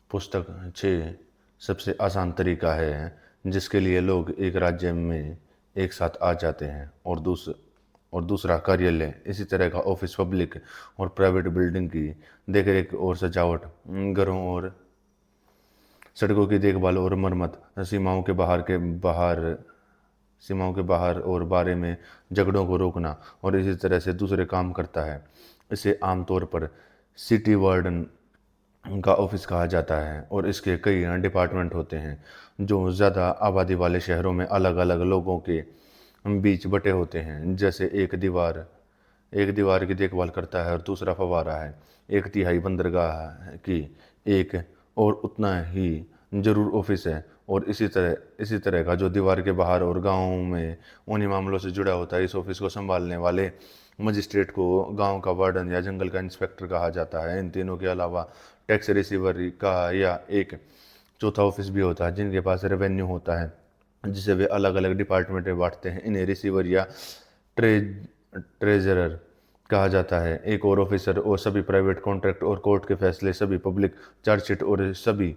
पुस्तक 6 सबसे आसान तरीका है जिसके लिए लोग एक राज्य में एक साथ आ जाते हैं। और दूसरा कार्यालय, इसी तरह का ऑफिस पब्लिक और प्राइवेट बिल्डिंग की देखरेख और सजावट, घरों और सड़कों की देखभाल और मरम्मत, सीमाओं के बाहर और बारे में झगड़ों को रोकना और इसी तरह से दूसरे काम करता है। इसे आमतौर पर सिटी वार्डन का ऑफिस कहा जाता है और इसके कई डिपार्टमेंट होते हैं जो ज़्यादा आबादी वाले शहरों में अलग अलग लोगों के बीच बटे होते हैं। जैसे एक दीवार की देखभाल करता है और दूसरा फव्वारा है, एक तिहाई बंदरगाह की एक और उतना ही जरूर ऑफिस है। और इसी तरह का जो दीवार के बाहर और गाँव में उन्हीं मामलों से जुड़ा होता है। इस ऑफिस को संभालने वाले मजिस्ट्रेट को गांव का वार्डन या जंगल का इंस्पेक्टर कहा जाता है। इन तीनों के अलावा टैक्स रिसीवर का या एक चौथा ऑफिस भी होता है जिनके पास रेवेन्यू होता है, जिसे वे अलग अलग डिपार्टमेंट में बांटते हैं। इन्हें रिसीवर या ट्रे ट्रेजरर कहा जाता है। एक और ऑफिसर और सभी प्राइवेट कॉन्ट्रैक्ट और कोर्ट के फैसले, सभी पब्लिक चार्जशीट और सभी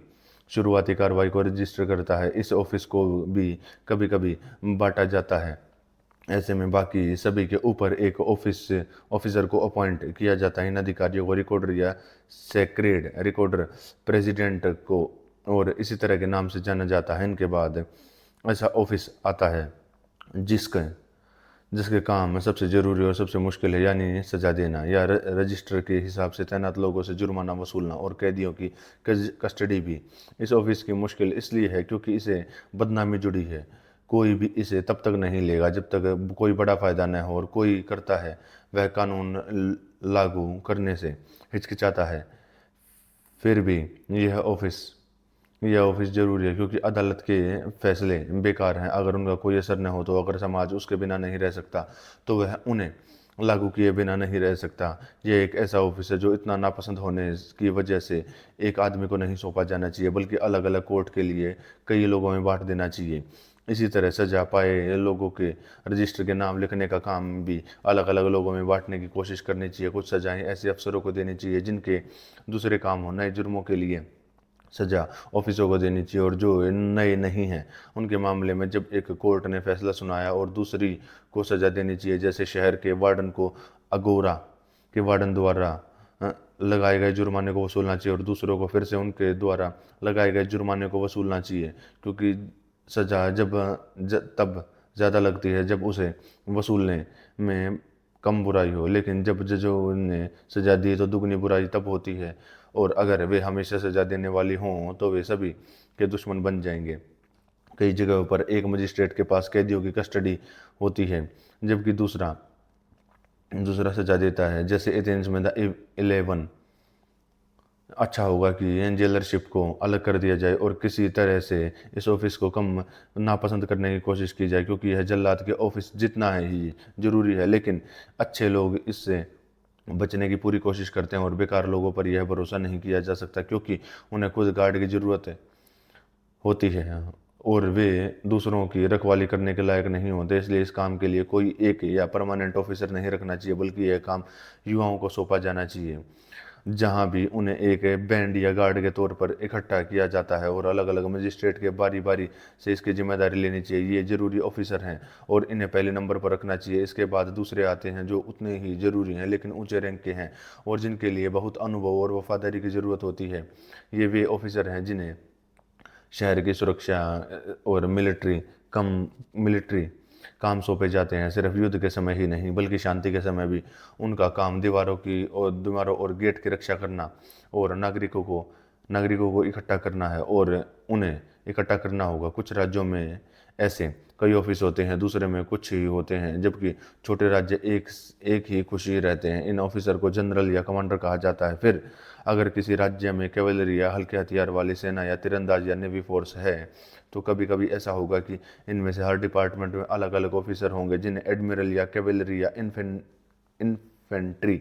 शुरुआती कार्रवाई को रजिस्टर करता है। इस ऑफिस को भी कभी कभी बांटा जाता है। ऐसे में बाकी सभी के ऊपर एक ऑफिसर को अपॉइंट किया जाता है। इन अधिकारियों को रिकॉर्डर या सेक्रेड रिकॉर्डर, प्रेसिडेंट को और इसी तरह के नाम से जाना जाता है। इनके बाद ऐसा ऑफिस आता है जिसके जिसके काम सबसे ज़रूरी और सबसे मुश्किल है, यानी सज़ा देना या रजिस्टर के हिसाब से तैनात लोगों से जुर्माना वसूलना और कैदियों की कस्टडी भी। इस ऑफिस की मुश्किल इसलिए है क्योंकि इसे बदनामी जुड़ी है। कोई भी इसे तब तक नहीं लेगा जब तक कोई बड़ा फ़ायदा न हो, और कोई करता है वह कानून लागू करने से हिचकिचाता है। फिर भी यह ऑफिस ज़रूरी है क्योंकि अदालत के फैसले बेकार हैं अगर उनका कोई असर न हो। तो अगर समाज उसके बिना नहीं रह सकता तो वह उन्हें लागू किए बिना नहीं रह सकता। यह एक ऐसा ऑफिस है जो इतना नापसंद होने की वजह से एक आदमी को नहीं सौंपा जाना चाहिए, बल्कि अलग अलग कोर्ट के लिए कई लोगों में बांट देना चाहिए। इसी तरह सजा पाए लोगों के रजिस्टर के नाम लिखने का काम भी अलग अलग लोगों में बांटने की कोशिश करनी चाहिए। कुछ सजाएं ऐसे अफसरों को देनी चाहिए जिनके दूसरे काम हो। नए जुर्मों के लिए सजा ऑफिसों को देनी चाहिए और जो नए नहीं हैं उनके मामले में जब एक कोर्ट ने फैसला सुनाया और दूसरी को सजा देनी चाहिए। जैसे शहर के वार्डन को अगोरा के वार्डन द्वारा लगाए गए जुर्माने को वसूलना चाहिए और दूसरों को फिर से उनके द्वारा लगाए गए जुर्माने को वसूलना चाहिए, क्योंकि सजा तब ज़्यादा लगती है जब उसे वसूलने में कम बुराई हो, लेकिन जब जजों ने सजा दी तो दुगनी बुराई तब होती है। और अगर वे हमेशा सजा देने वाली हों तो वे सभी के दुश्मन बन जाएंगे। कई जगहों पर एक मजिस्ट्रेट के पास कैदियों की कस्टडी होती है जबकि दूसरा दूसरा सजा देता है। जैसे एथेंस में द 11। अच्छा होगा कि जेलरशिप को अलग कर दिया जाए और किसी तरह से इस ऑफिस को कम नापसंद करने की कोशिश की जाए, क्योंकि यह जल्लाद के ऑफिस जितना है ही ज़रूरी है। लेकिन अच्छे लोग इससे बचने की पूरी कोशिश करते हैं और बेकार लोगों पर यह भरोसा नहीं किया जा सकता क्योंकि उन्हें खुद गार्ड की ज़रूरत होती है और वे दूसरों की रखवाली करने के लायक नहीं होते। इसलिए इस काम के लिए कोई एक या परमानेंट ऑफिसर नहीं रखना चाहिए, बल्कि यह काम युवाओं को सौंपा जाना चाहिए, जहां भी उन्हें एक बैंड या गार्ड के तौर पर इकट्ठा किया जाता है और अलग अलग मजिस्ट्रेट के बारी बारी से इसकी जिम्मेदारी लेनी चाहिए। ये जरूरी ऑफिसर हैं और इन्हें पहले नंबर पर रखना चाहिए। इसके बाद दूसरे आते हैं जो उतने ही जरूरी हैं लेकिन ऊंचे रैंक के हैं और जिनके लिए बहुत अनुभव और वफादारी की ज़रूरत होती है। ये वे ऑफिसर हैं जिन्हें शहर की सुरक्षा और मिलिट्री काम सौंपे जाते हैं। सिर्फ युद्ध के समय ही नहीं बल्कि शांति के समय भी उनका काम दीवारों और गेट की रक्षा करना और नागरिकों को इकट्ठा करना है और उन्हें इकट्ठा करना होगा। कुछ राज्यों में ऐसे कई ऑफिस होते हैं, दूसरे में कुछ ही होते हैं, जबकि छोटे राज्य एक ही खुशी रहते हैं। इन ऑफिसर को जनरल या कमांडर कहा जाता है। फिर अगर किसी राज्य में कैवलरी या हल्के हथियार वाली सेना या तीरंदाज या नेवी फोर्स है तो कभी कभी ऐसा होगा कि इनमें से हर डिपार्टमेंट में अलग अलग ऑफिसर होंगे जिन्हें एडमिरल या कैवलरी या इन्फेंट्री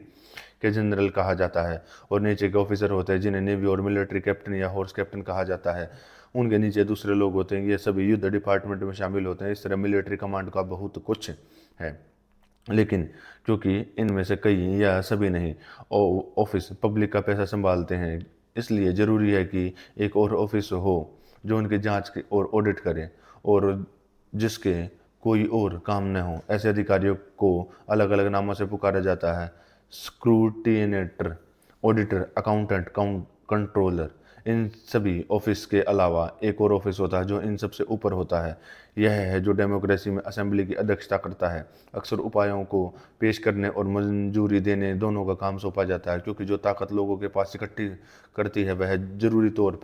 के जनरल कहा जाता है। और नीचे के ऑफिसर होते हैं जिन्हें नेवी और मिलिट्री कैप्टन या हॉर्स कैप्टन कहा जाता है। उनके नीचे दूसरे लोग होते हैं, ये सभी युद्ध डिपार्टमेंट में शामिल होते हैं। इस तरह मिलिट्री कमांड का बहुत कुछ है, लेकिन क्योंकि इनमें से कई या सभी नहीं ऑफिस पब्लिक का पैसा संभालते हैं, इसलिए ज़रूरी है कि एक और ऑफिस हो जो उनकी जांच और ऑडिट करे और जिसके कोई और काम न हो। ऐसे अधिकारियों को अलग अलग नामों से पुकारा जाता है: स्क्रूटिनेटर, ऑडिटर, अकाउंटेंट, कंट्रोलर। इन सभी ऑफिस के अलावा एक और ऑफिस होता है जो इन सबसे ऊपर होता है। यह है जो डेमोक्रेसी में असेंबली की अध्यक्षता करता है। अक्सर उपायों को पेश करने और मंजूरी देने दोनों का काम सौंपा जाता है, क्योंकि जो ताकत लोगों के पास इकट्ठी करती है वह जरूरी तौर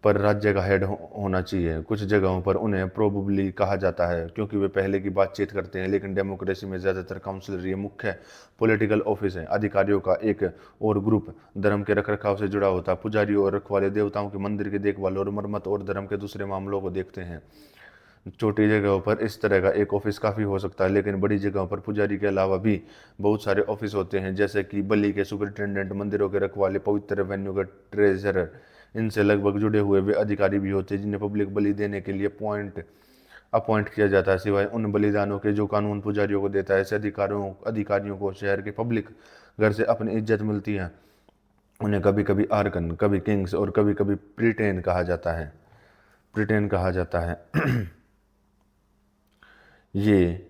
पर राज्य का हेड होना चाहिए। कुछ जगहों पर उन्हें प्रोबेबली कहा जाता है क्योंकि वे पहले की बातचीत करते हैं, लेकिन डेमोक्रेसी में ज़्यादातर काउंसिलर ये मुख्य पॉलिटिकल ऑफिस है। अधिकारियों का एक और ग्रुप धर्म के रखरखाव से जुड़ा होता है। पुजारी और रखवाले देवताओं के मंदिर की देखभाल और मरम्मत और धर्म के दूसरे मामलों को देखते हैं। छोटी जगहों पर इस तरह का एक ऑफिस काफ़ी हो सकता है, लेकिन बड़ी जगहों पर पुजारी के अलावा भी बहुत सारे ऑफिस होते हैं, जैसे कि बलि के सुपरिटेंडेंट, मंदिरों के रखवाले, पवित्र वेन्यू के ट्रेजरर। इनसे लगभग जुड़े हुए वे अधिकारी भी होते हैं जिन्हें पब्लिक बलि देने के लिए अपॉइंट किया जाता है, सिवाय उन बलिदानों के जो कानून पुजारियों को देता है। ऐसे अधिकारियों को शहर के पब्लिक घर से अपनी इज्जत मिलती है। उन्हें कभी कभी आर्कन, कभी किंग्स और कभी कभी प्रिटेन कहा जाता है। ये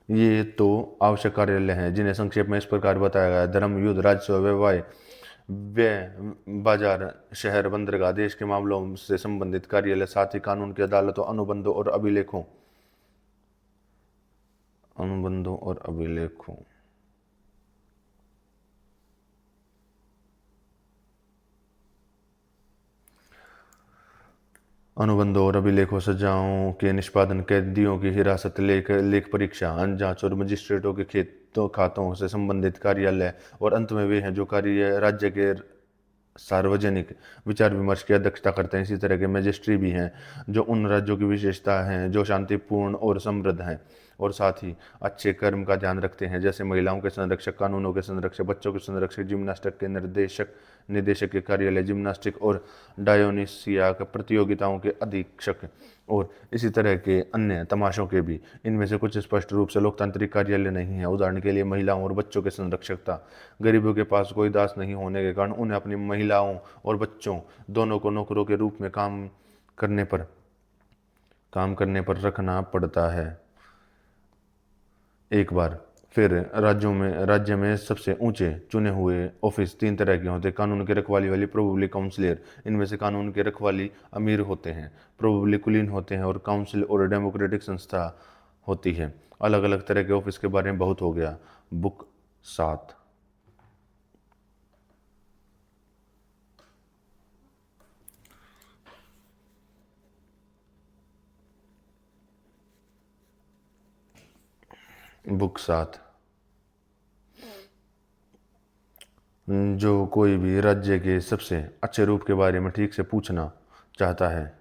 ये तो आवश्यक कार्यालय हैं जिन्हें संक्षेप में इस प्रकार बताया गया है: धर्म, युद्ध, राजस्व, व्यय बाजार, शहर, बंदरगाह, देश के मामलों से संबंधित कार्यालय, साथ ही कानून की अदालतों, अनुबंधों और अभिलेखों। अनुबंधों और अभिलेखों, सजाओं के निष्पादन, कैदियों की हिरासत, लेख परीक्षा, जांच और मजिस्ट्रेटों के खातों से संबंधित कार्यालय, और अंत में वे हैं जो कार्य राज्य के सार्वजनिक विचार विमर्श की अध्यक्षता करते हैं। इसी तरह के मजिस्ट्री भी हैं जो उन राज्यों की विशेषता हैं जो शांतिपूर्ण और समृद्ध हैं और साथ ही अच्छे कर्म का ध्यान रखते हैं, जैसे महिलाओं के संरक्षक, कानूनों के संरक्षक, बच्चों के संरक्षक, जिम्नास्टिक के निदेशक के कार्यालय, जिम्नास्टिक और डायोनिसिया प्रतियोगिताओं के अधीक्षक और इसी तरह के अन्य तमाशों के भी। इनमें से कुछ स्पष्ट रूप से लोकतांत्रिक कार्यालय नहीं है। उदाहरण के लिए महिलाओं और बच्चों के संरक्षकता। गरीबों के पास कोई दास नहीं होने के कारण उन्हें अपनी महिलाओं और बच्चों दोनों को नौकरों के रूप में काम करने पर रखना पड़ता है। एक बार फिर राज्य में सबसे ऊंचे चुने हुए ऑफिस 3 तरह के होते हैं: कानून की रखवाली वाली, प्रोबेबली काउंसिलर। इनमें से कानून की रखवाली अमीर होते हैं, प्रोबेबली कुलीन होते हैं, और काउंसिल और डेमोक्रेटिक संस्था होती है। अलग अलग तरह के ऑफिस के बारे में बहुत हो गया। बुक 7। बुक 7 जो कोई भी राज्य के सबसे अच्छे रूप के बारे में ठीक से पूछना चाहता है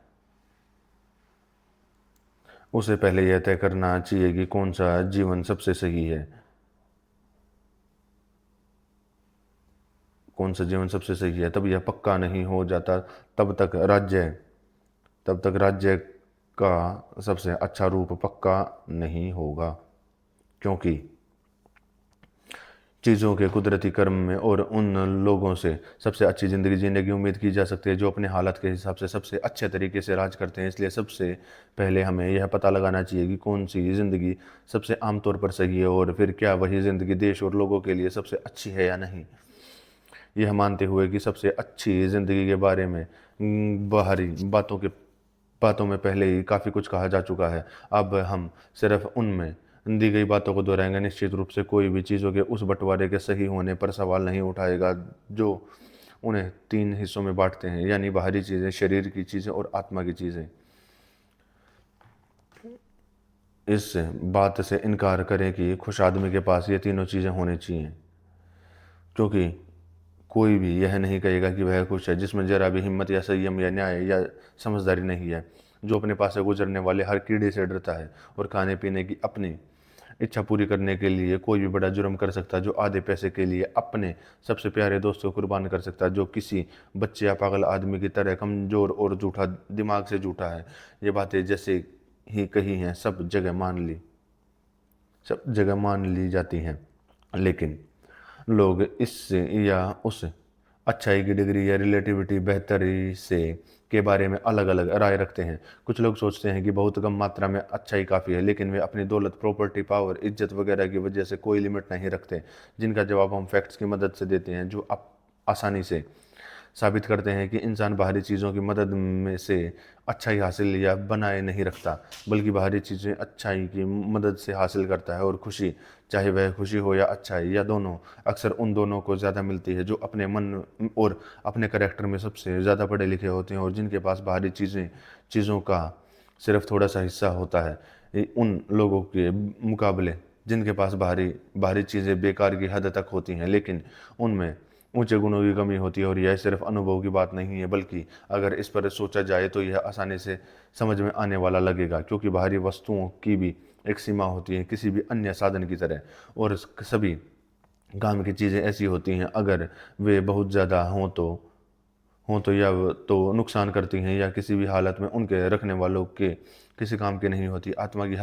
उसे पहले यह तय करना चाहिए कि कौन सा जीवन सबसे सही है। तब यह पक्का नहीं हो जाता तब तक राज्य का सबसे अच्छा रूप पक्का नहीं होगा, क्योंकि चीज़ों के कुदरती कर्म में और उन लोगों से सबसे अच्छी ज़िंदगी जीने की उम्मीद की जा सकती है जो अपने हालत के हिसाब से सबसे अच्छे तरीके से राज करते हैं। इसलिए सबसे पहले हमें यह पता लगाना चाहिए कि कौन सी ज़िंदगी सबसे आमतौर पर सही है और फिर क्या वही ज़िंदगी देश और लोगों के लिए सबसे अच्छी है या नहीं। यह मानते हुए कि सबसे अच्छी ज़िंदगी के बारे में बाहरी बातों में पहले ही काफ़ी कुछ कहा जा चुका है, अब हम सिर्फ उनमें दी गई बातों को दोहराएंगे। निश्चित रूप से कोई भी चीज़ों के उस बंटवारे के सही होने पर सवाल नहीं उठाएगा जो उन्हें 3 हिस्सों में बांटते हैं, यानी बाहरी चीज़ें, शरीर की चीज़ें और आत्मा की चीज़ें। इस बात से इनकार करें कि खुश आदमी के पास ये तीनों चीज़ें होनी चाहिए, क्योंकि कोई भी यह नहीं कहेगा कि वह खुश है जिसमें जरा भी हिम्मत या संयम या न्याय या समझदारी नहीं है, जो अपने पास से गुजरने वाले हर कीड़े से डरता है और खाने पीने की अपनी इच्छा पूरी करने के लिए कोई भी बड़ा जुर्म कर सकता है, जो आधे पैसे के लिए अपने सबसे प्यारे दोस्त को कुर्बान कर सकता है, जो किसी बच्चे या पागल आदमी की तरह कमज़ोर और झूठा दिमाग से झूठा है। ये बातें जैसे ही कही हैं सब जगह मान ली जाती हैं, लेकिन लोग इससे या उस अच्छाई की डिग्री या रिलेटिविटी बेहतरी से के बारे में अलग अलग राय रखते हैं। कुछ लोग सोचते हैं कि बहुत कम मात्रा में अच्छाई काफ़ी है, लेकिन वे अपनी दौलत, प्रॉपर्टी, पावर, इज्जत वगैरह की वजह से कोई लिमिट नहीं रखते, जिनका जवाब हम फैक्ट्स की मदद से देते हैं, जो आप आसानी से साबित करते हैं कि इंसान बाहरी चीज़ों की मदद में से अच्छाई हासिल या बनाए नहीं रखता, बल्कि बाहरी चीज़ें अच्छाई की मदद से हासिल करता है। और खुशी, चाहे वह खुशी हो या अच्छाई या दोनों, अक्सर उन दोनों को ज़्यादा मिलती है जो अपने मन और अपने करैक्टर में सबसे ज़्यादा पढ़े लिखे होते हैं और जिनके पास बाहरी चीज़ों का सिर्फ थोड़ा सा हिस्सा होता है। उन लोगों के मुकाबले जिनके पास बाहरी बाहरी चीज़ें बेकार की हद तक होती हैं, लेकिन उनमें ऊंचे गुणों की कमी होती है। और यह सिर्फ अनुभव की बात नहीं है, बल्कि अगर इस पर सोचा जाए तो यह आसानी से समझ में आने वाला लगेगा, क्योंकि बाहरी वस्तुओं की भी एक सीमा होती है, किसी भी अन्य साधन की तरह। और सभी काम की चीज़ें ऐसी होती हैं, अगर वे बहुत ज़्यादा हों तो या तो नुकसान करती हैं, या किसी भी हालत में उनके रखने वालों के किसी काम की नहीं होती। आत्मा की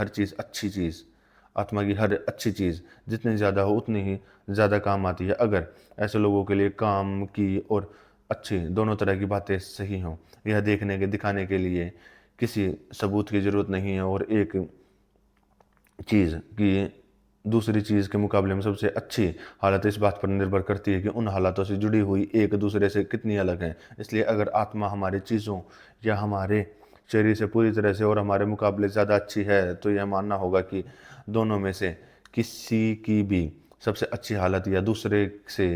हर अच्छी चीज़ जितनी ज़्यादा हो उतनी ही ज़्यादा काम आती है, अगर ऐसे लोगों के लिए काम की और अच्छी दोनों तरह की बातें सही हों। यह दिखाने के लिए किसी सबूत की ज़रूरत नहीं है, और एक चीज़ की दूसरी चीज़ के मुकाबले में सबसे अच्छी हालत इस बात पर निर्भर करती है कि उन हालातों से जुड़ी हुई एक दूसरे से कितनी अलग हैं। इसलिए अगर आत्मा हमारी चीज़ों या हमारे शरीर से पूरी तरह से और हमारे मुकाबले ज़्यादा अच्छी है, तो यह मानना होगा कि दोनों में से किसी की भी सबसे अच्छी हालत या दूसरे से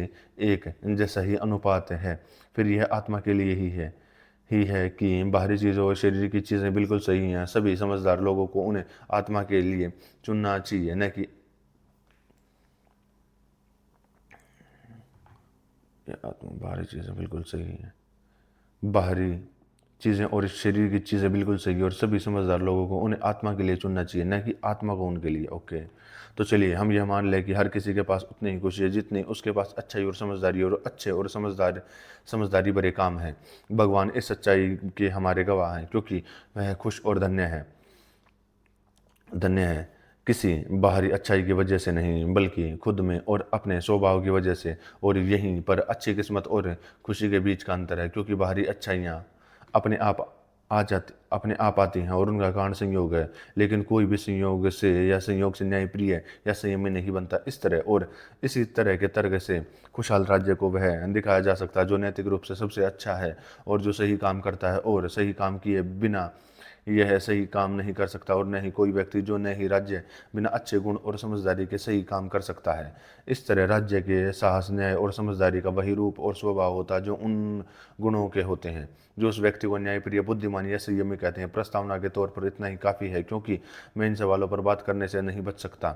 एक जैसा ही अनुपात है। फिर यह आत्मा के लिए ही है कि बाहरी चीज़ों और शरीर की चीज़ें बिल्कुल सही हैं। सभी समझदार लोगों को उन्हें आत्मा के लिए चुनना चाहिए, न कि आत्मा। बाहरी चीज़ें बिल्कुल सही हैं, बाहरी चीज़ें और शरीर की चीज़ें बिल्कुल सही है, और सभी समझदार लोगों को उन्हें आत्मा के लिए चुनना चाहिए, न कि आत्मा को उनके लिए। ओके, तो चलिए हम यह मान लें कि हर किसी के पास उतनी ही खुशी है जितनी उसके पास अच्छाई और समझदारी और अच्छे और समझदारी भरे काम है। भगवान इस सच्चाई के हमारे गवाह हैं, क्योंकि वह खुश और धन्य है किसी बाहरी अच्छाई की वजह से नहीं, बल्कि खुद में और अपने स्वभाव की वजह से। और यहीं पर अच्छी किस्मत और खुशी के बीच का अंतर है, क्योंकि बाहरी अच्छाइयाँ अपने आप आती हैं और उनका कारण संयोग है, लेकिन कोई भी संयोग से न्यायप्रिय या संयमी नहीं बनता। इस तरह और इसी तरह के तर्क से खुशहाल राज्य को वह दिखाया जा सकता है जो नैतिक रूप से सबसे अच्छा है और जो सही काम करता है, और सही काम किए बिना यह सही काम नहीं कर सकता। और न ही कोई व्यक्ति जो न ही राज्य बिना अच्छे गुण और समझदारी के सही काम कर सकता है। इस तरह राज्य के साहस, न्याय और समझदारी का वही रूप और स्वभाव होता है जो उन गुणों के होते हैं जो उस व्यक्ति को न्यायप्रिय, बुद्धिमान या संयमी कहते हैं। प्रस्तावना के तौर पर इतना ही काफ़ी है, क्योंकि मैं इन सवालों पर बात करने से नहीं बच सकता,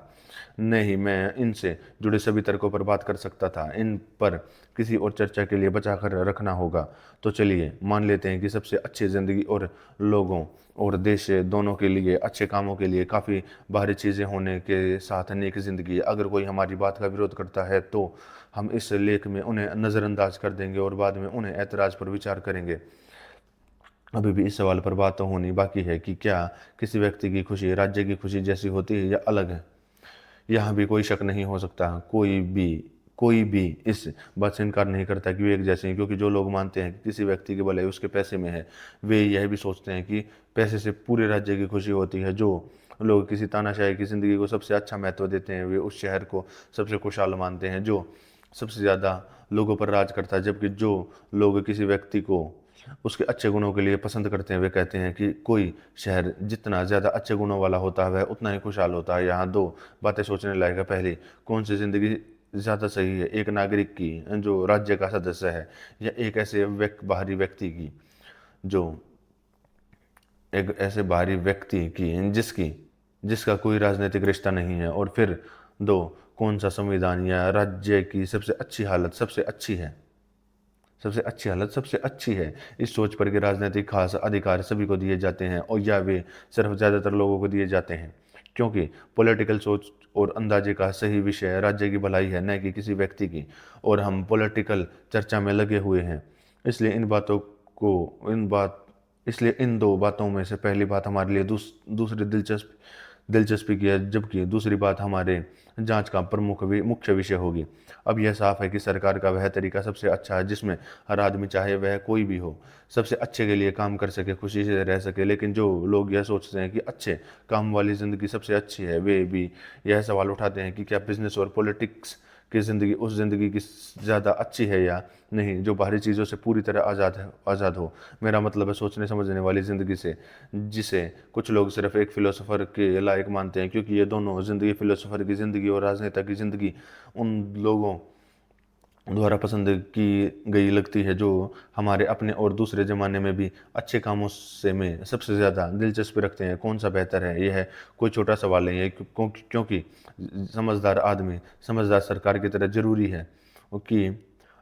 नहीं मैं इनसे जुड़े सभी तर्कों पर बात कर सकता था। इन पर किसी और चर्चा के लिए बचा कर रखना होगा। तो चलिए मान लेते हैं कि सबसे अच्छी ज़िंदगी और लोगों और देश दोनों के लिए अच्छे कामों के लिए काफ़ी बाहरी चीज़ें होने के साथ नेक ज़िंदगी। अगर कोई हमारी बात का विरोध करता है तो हम इस लेख में उन्हें नज़रअंदाज कर देंगे और बाद में उन्हें ऐतराज़ पर विचार करेंगे। अभी भी इस सवाल पर बात होनी बाकी है कि क्या किसी व्यक्ति की खुशी राज्य की खुशी जैसी होती है या अलग है। यहाँ भी कोई शक नहीं हो सकता, कोई भी इस बात से इनकार नहीं करता कि वे एक जैसे हैं, क्योंकि जो लोग मानते हैं कि किसी व्यक्ति की भलाई उसके पैसे में है, वे यह भी सोचते हैं कि पैसे से पूरे राज्य की खुशी होती है। जो लोग किसी तानाशाही की ज़िंदगी को सबसे अच्छा महत्व देते हैं, वे उस शहर को सबसे खुशहाल मानते हैं जो सबसे ज़्यादा लोगों पर राज करता है। जबकि जो लोग किसी व्यक्ति को उसके अच्छे गुणों के लिए पसंद करते हैं, वे कहते हैं कि कोई शहर जितना ज़्यादा अच्छे गुणों वाला होता है वह उतना ही खुशहाल होता है। यहाँ दो बातें सोचने लायक है। पहली, कौन सी ज़िंदगी ज़्यादा सही है, एक नागरिक की जो राज्य का सदस्य है, या एक ऐसे बाहरी व्यक्ति की जो एक ऐसे बाहरी व्यक्ति की जिसका कोई राजनीतिक रिश्ता नहीं है। और फिर दो, कौन सा संविधान या राज्य की सबसे अच्छी हालत सबसे अच्छी है। इस सोच पर कि राजनीतिक खास अधिकार सभी को दिए जाते हैं, और या वे सिर्फ ज़्यादातर लोगों को दिए जाते हैं, क्योंकि पॉलिटिकल सोच और अंदाजे का सही विषय राज्य की भलाई है, न कि किसी व्यक्ति की। और हम पॉलिटिकल चर्चा में लगे हुए हैं, इसलिए इन दो बातों में से पहली बात हमारे लिए दूसरी दिलचस्पी की है, जबकि दूसरी बात हमारे जांच का मुख्य विषय होगी। अब यह साफ है कि सरकार का वह तरीका सबसे अच्छा है जिसमें हर आदमी, चाहे वह कोई भी हो, सबसे अच्छे के लिए काम कर सके, खुशी से रह सके। लेकिन जो लोग यह सोचते हैं कि अच्छे काम वाली ज़िंदगी सबसे अच्छी है, वे भी यह सवाल उठाते हैं कि क्या बिजनेस और पॉलिटिक्स की ज़िंदगी उस ज़िंदगी की ज़्यादा अच्छी है या नहीं, जो बाहरी चीज़ों से पूरी तरह आज़ाद हो। मेरा मतलब है सोचने समझने वाली ज़िंदगी से, जिसे कुछ लोग सिर्फ एक फ़िलोसोफर के लायक मानते हैं, क्योंकि ये दोनों ज़िंदगी, फ़िलोसोफर की ज़िंदगी और राजनेता की ज़िंदगी, उन लोगों द्वारा पसंद की गई लगती है जो हमारे अपने और दूसरे ज़माने में भी अच्छे कामों से में सबसे ज़्यादा दिलचस्पी रखते हैं। कौन सा बेहतर है, यह कोई छोटा सवाल नहीं है, क्योंकि समझदार आदमी समझदार सरकार की तरह ज़रूरी है कि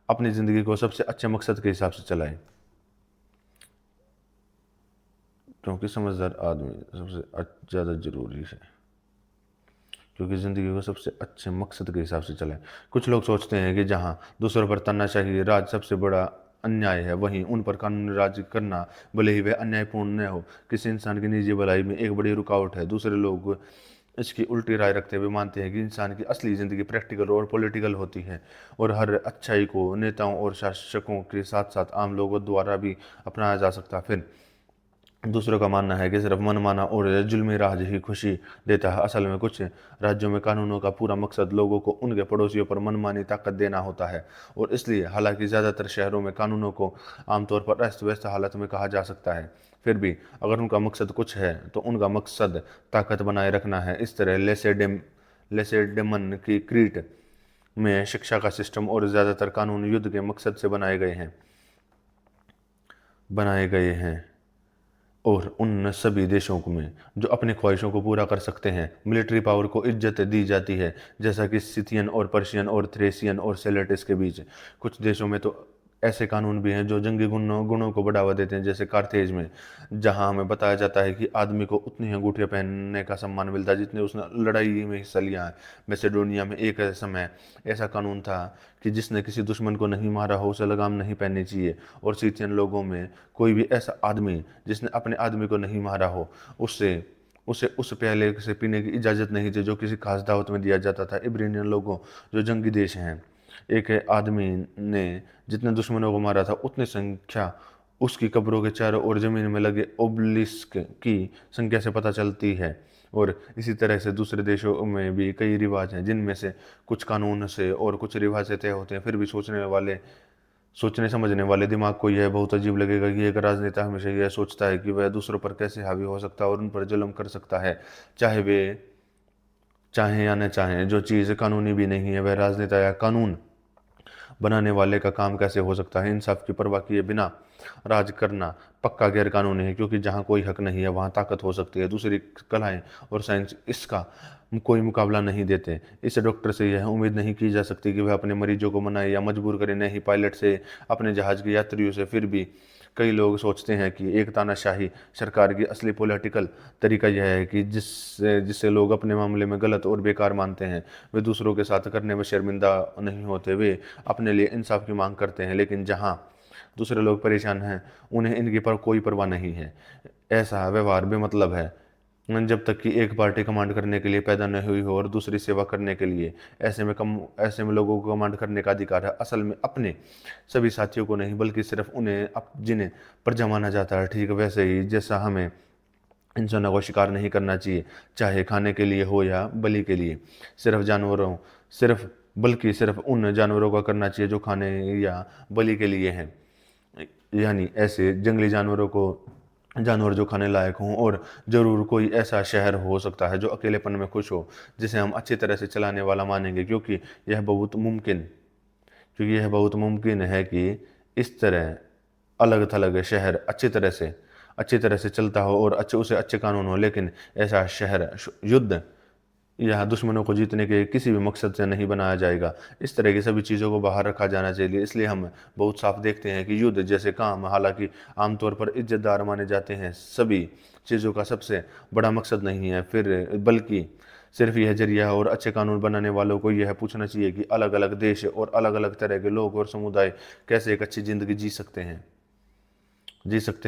अपनी ज़िंदगी को सबसे अच्छे मकसद के हिसाब से चलाए। क्योंकि समझदार आदमी सबसे ज़्यादा ज़रूरी है, क्योंकि ज़िंदगी को सबसे अच्छे मकसद के हिसाब से चलाएं। कुछ लोग सोचते हैं कि जहां दूसरों पर तानाशाही राज सबसे बड़ा अन्याय है, वहीं उन पर कानूनी राज करना, भले ही वह अन्यायपूर्ण न हो, किसी इंसान की निजी भलाई में एक बड़ी रुकावट है। दूसरे लोग इसकी उल्टी राय रखते हुए मानते हैं कि इंसान की असली ज़िंदगी प्रैक्टिकल और पॉलिटिकल होती है, और हर अच्छाई को नेताओं और शासकों के साथ साथ आम लोगों द्वारा भी अपनाया जा सकता है। फिर दूसरों का मानना है कि सिर्फ मनमाना और जुल्मी राज ही खुशी देता है। असल में कुछ राज्यों में कानूनों का पूरा मकसद लोगों को उनके पड़ोसियों पर मनमानी ताकत देना होता है, और इसलिए हालांकि ज़्यादातर शहरों में कानूनों को आमतौर पर अस्त व्यस्त हालत में कहा जा सकता है, फिर भी अगर उनका मकसद कुछ है तो उनका मकसद ताकत बनाए रखना है। इस तरह लेसेडेमन की क्रीट में शिक्षा का सिस्टम और ज़्यादातर कानून युद्ध के मकसद से बनाए गए हैं, और उन सभी देशों में जो अपनी ख्वाहिशों को पूरा कर सकते हैं मिलिट्री पावर को इज्जत दी जाती है, जैसा कि सिथियन और पर्शियन और थ्रेसियन और सेलेटिस के बीच। कुछ देशों में तो ऐसे कानून भी हैं जो जंगी गुणों को बढ़ावा देते हैं, जैसे कार्थेज में, जहां हमें बताया जाता है कि आदमी को उतनी अंगूठियां पहनने का सम्मान मिलता है जितने उसने लड़ाई में हिस्सा लिया है। मैसेडोनिया में एक समय ऐसा कानून था कि जिसने किसी दुश्मन को नहीं मारा हो उसे लगाम नहीं पहननी चाहिए, और सीथियन लोगों में कोई भी ऐसा आदमी जिसने अपने आदमी को नहीं मारा हो, उससे उसे उस प्याले से पीने की इजाज़त नहीं थी जो किसी खास दावत में दिया जाता था। इब्रानियन लोगों, जो जंगी देश हैं, एक आदमी ने जितने दुश्मनों को मारा था उतनी संख्या उसकी कब्रों के चारों ओर जमीन में लगे ओबलिस्क की संख्या से पता चलती है। और इसी तरह से दूसरे देशों में भी कई रिवाज हैं, जिनमें से कुछ कानून से और कुछ रिवाज से तय होते हैं। फिर भी सोचने समझने वाले दिमाग को यह बहुत अजीब लगेगा कि एक राजनेता हमेशा यह सोचता है कि वह दूसरों पर कैसे हावी हो सकता है और उन पर जुल्म कर सकता है, चाहे वे चाहें या न चाहें। जो चीज़ कानूनी भी नहीं है, वह राजनेता या कानून बनाने वाले का काम कैसे हो सकता है। इंसाफ की परवाह किए बिना राज करना पक्का गैर कानूनी है, क्योंकि जहाँ कोई हक नहीं है वहाँ ताकत हो सकती है। दूसरी कलाएं और साइंस इसका कोई मुकाबला नहीं देते। इस डॉक्टर से यह उम्मीद नहीं की जा सकती कि वह अपने मरीजों को मनाए या मजबूर करे, नहीं पायलट से अपने जहाज के यात्रियों से। फिर भी कई लोग सोचते हैं कि एक तानाशाही सरकार की असली पॉलिटिकल तरीका यह है कि जिससे लोग अपने मामले में गलत और बेकार मानते हैं, वे दूसरों के साथ करने में शर्मिंदा नहीं होते, वे अपने लिए इंसाफ की मांग करते हैं। लेकिन जहां दूसरे लोग परेशान हैं, उन्हें इनकी पर कोई परवाह नहीं है। ऐसा व्यवहार बेमतलब है जब तक कि एक पार्टी कमांड करने के लिए पैदा नहीं हुई हो और दूसरी सेवा करने के लिए। ऐसे में लोगों को कमांड करने का अधिकार है, असल में अपने सभी साथियों को नहीं, बल्कि सिर्फ उन्हें जिन्हें प्रजा माना जाता है। ठीक वैसे ही जैसा हमें इंसानों को शिकार नहीं करना चाहिए, चाहे खाने के लिए हो या बलि के लिए, सिर्फ बल्कि सिर्फ उन जानवरों का करना चाहिए जो खाने या बलि के लिए हैं, यानी ऐसे जंगली जानवर जो खाने लायक हों। और ज़रूर कोई ऐसा शहर हो सकता है जो अकेलेपन में खुश हो, जिसे हम अच्छी तरह से चलाने वाला मानेंगे, क्योंकि यह बहुत मुमकिन है कि इस तरह अलग थलग शहर अच्छी तरह से चलता हो और उसे अच्छे कानून हो। लेकिन ऐसा शहर युद्ध या दुश्मनों को जीतने के किसी भी मकसद से नहीं बनाया जाएगा। इस तरह की सभी चीज़ों को बाहर रखा जाना चाहिए। इसलिए हम बहुत साफ देखते हैं कि युद्ध जैसे काम, हालांकि आमतौर पर इज्जतदार माने जाते हैं, सभी चीज़ों का सबसे बड़ा मकसद नहीं है, फिर बल्कि सिर्फ यह जरिया है। और अच्छे कानून बनाने वालों को यह पूछना चाहिए कि अलग अलग देश और अलग अलग तरह के लोग और समुदाय कैसे एक अच्छी ज़िंदगी जी सकते हैं,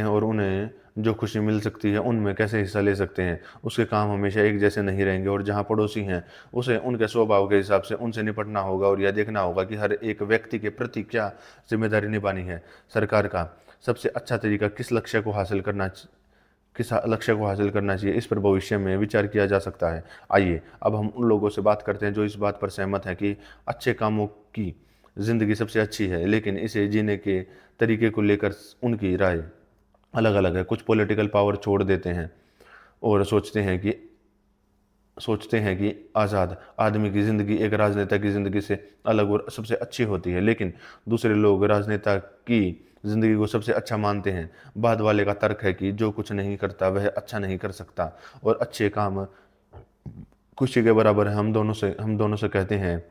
और उन्हें जो खुशी मिल सकती है उनमें कैसे हिस्सा ले सकते हैं। उसके काम हमेशा एक जैसे नहीं रहेंगे, और जहाँ पड़ोसी हैं उसे उनके स्वभाव के हिसाब से उनसे निपटना होगा, और यह देखना होगा कि हर एक व्यक्ति के प्रति क्या जिम्मेदारी निभानी है। सरकार का सबसे अच्छा तरीका किस लक्ष्य को हासिल करना चाहिए, इस पर भविष्य में विचार किया जा सकता है। आइए अब हम उन लोगों से बात करते हैं जो इस बात पर सहमत हैं कि अच्छे कामों की ज़िंदगी सबसे अच्छी है, लेकिन इसे जीने के तरीके को लेकर उनकी राय अलग अलग है। कुछ पॉलिटिकल पावर छोड़ देते हैं और सोचते हैं कि आज़ाद आदमी की ज़िंदगी एक राजनेता की ज़िंदगी से अलग और सबसे अच्छी होती है, लेकिन दूसरे लोग राजनेता की ज़िंदगी को सबसे अच्छा मानते हैं। बाद वाले का तर्क है कि जो कुछ नहीं करता वह अच्छा नहीं कर सकता, और अच्छे काम खुशी के बराबर है। हम दोनों से कहते हैं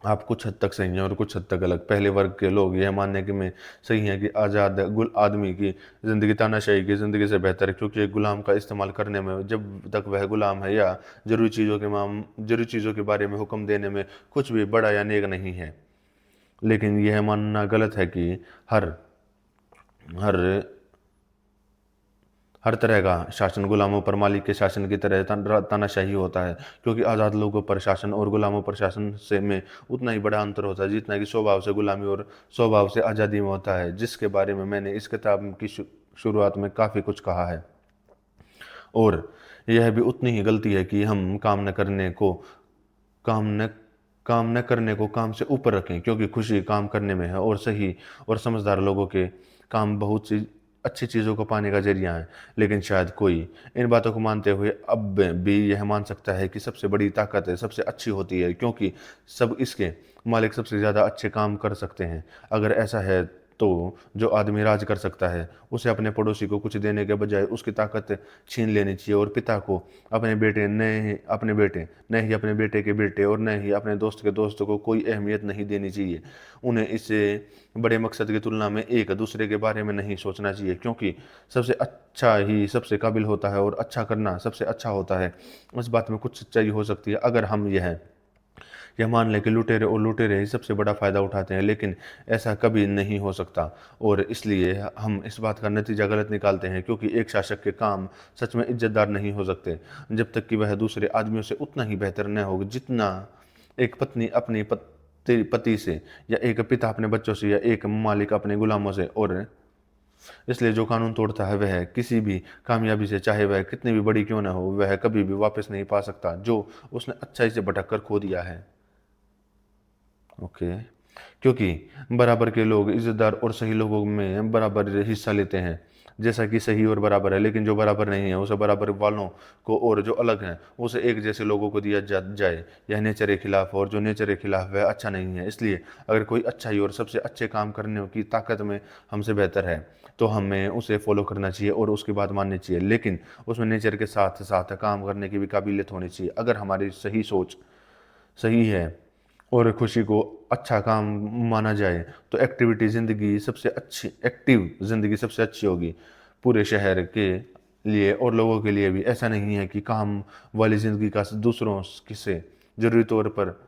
आप कुछ हद तक सही हैं और कुछ हद तक गलत। पहले वर्ग के लोग यह मानने के में सही हैं कि आज़ाद गुल आदमी की ज़िंदगी तानाशाही की ज़िंदगी से बेहतर है, क्योंकि एक गुलाम का इस्तेमाल करने में जब तक वह गुलाम है, या जरूरी चीज़ों के बारे में हुक्म देने में कुछ भी बड़ा या नेक नहीं है। लेकिन यह मानना गलत है कि हर हर हर तरह का शासन गुलामों पर मालिक के शासन की तरह तानाशाही होता है, क्योंकि आज़ाद लोगों पर शासन और गुलामों पर शासन से में उतना ही बड़ा अंतर होता है जितना कि स्वभाव से गुलामी और स्वभाव से आज़ादी में होता है, जिसके बारे में मैंने इस किताब की शुरुआत में काफ़ी कुछ कहा है। और यह भी उतनी ही गलती है कि हम काम न काम न करने को काम से ऊपर रखें, क्योंकि खुशी काम करने में है, और सही और समझदार लोगों के काम बहुत सी अच्छी चीज़ों को पाने का जरिया है। लेकिन शायद कोई इन बातों को मानते हुए अब भी यह मान सकता है कि सबसे बड़ी ताकत है सबसे अच्छी होती है, क्योंकि सब इसके मालिक सबसे ज़्यादा अच्छे काम कर सकते हैं। अगर ऐसा है तो जो आदमी राज कर सकता है उसे अपने पड़ोसी को कुछ देने के बजाय उसकी ताकत छीन लेनी चाहिए, और पिता को अपने बेटे के बेटे और न ही अपने दोस्त के दोस्त को कोई अहमियत नहीं देनी चाहिए। उन्हें इससे बड़े मकसद की तुलना में एक दूसरे के बारे में नहीं सोचना चाहिए, क्योंकि सबसे अच्छा ही सबसे काबिल होता है और अच्छा करना सबसे अच्छा होता है। इस बात में कुछ सच्चाई हो सकती है अगर हम यह मान लें कि लुटेरे ही सबसे बड़ा फ़ायदा उठाते हैं, लेकिन ऐसा कभी नहीं हो सकता, और इसलिए हम इस बात का नतीजा गलत निकालते हैं, क्योंकि एक शासक के काम सच में इज्जतदार नहीं हो सकते जब तक कि वह दूसरे आदमियों से उतना ही बेहतर न हो जितना एक पत्नी अपनी पति से, या एक पिता अपने बच्चों से, या एक मालिक अपने गुलामों से। और इसलिए जो कानून तोड़ता है वह किसी भी कामयाबी से, चाहे वह कितनी भी बड़ी क्यों न हो, वह कभी भी वापस नहीं पा सकता जो उसने अच्छाई से भटक कर खो दिया है। ओके, क्योंकि बराबर के लोग इज्जतदार और सही लोगों में बराबर हिस्सा लेते हैं, जैसा कि सही और बराबर है, लेकिन जो बराबर नहीं है उसे बराबर वालों को, और जो अलग हैं उसे एक जैसे लोगों को दिया जाए। यह नेचर के खिलाफ, और जो नेचर के खिलाफ वह अच्छा नहीं है। इसलिए अगर कोई अच्छाई और सबसे अच्छे काम करने की ताकत में हमसे बेहतर है तो हमें उसे फॉलो करना चाहिए और उसकी बात माननी चाहिए, लेकिन उसमें नेचर के साथ साथ काम करने की भी काबिलियत होनी चाहिए। अगर हमारी सही सोच सही है और खुशी को अच्छा काम माना जाए तो एक्टिव ज़िंदगी सबसे अच्छी होगी पूरे शहर के लिए और लोगों के लिए भी। ऐसा नहीं है कि काम वाली ज़िंदगी का दूसरों से ज़रूरी तौर पर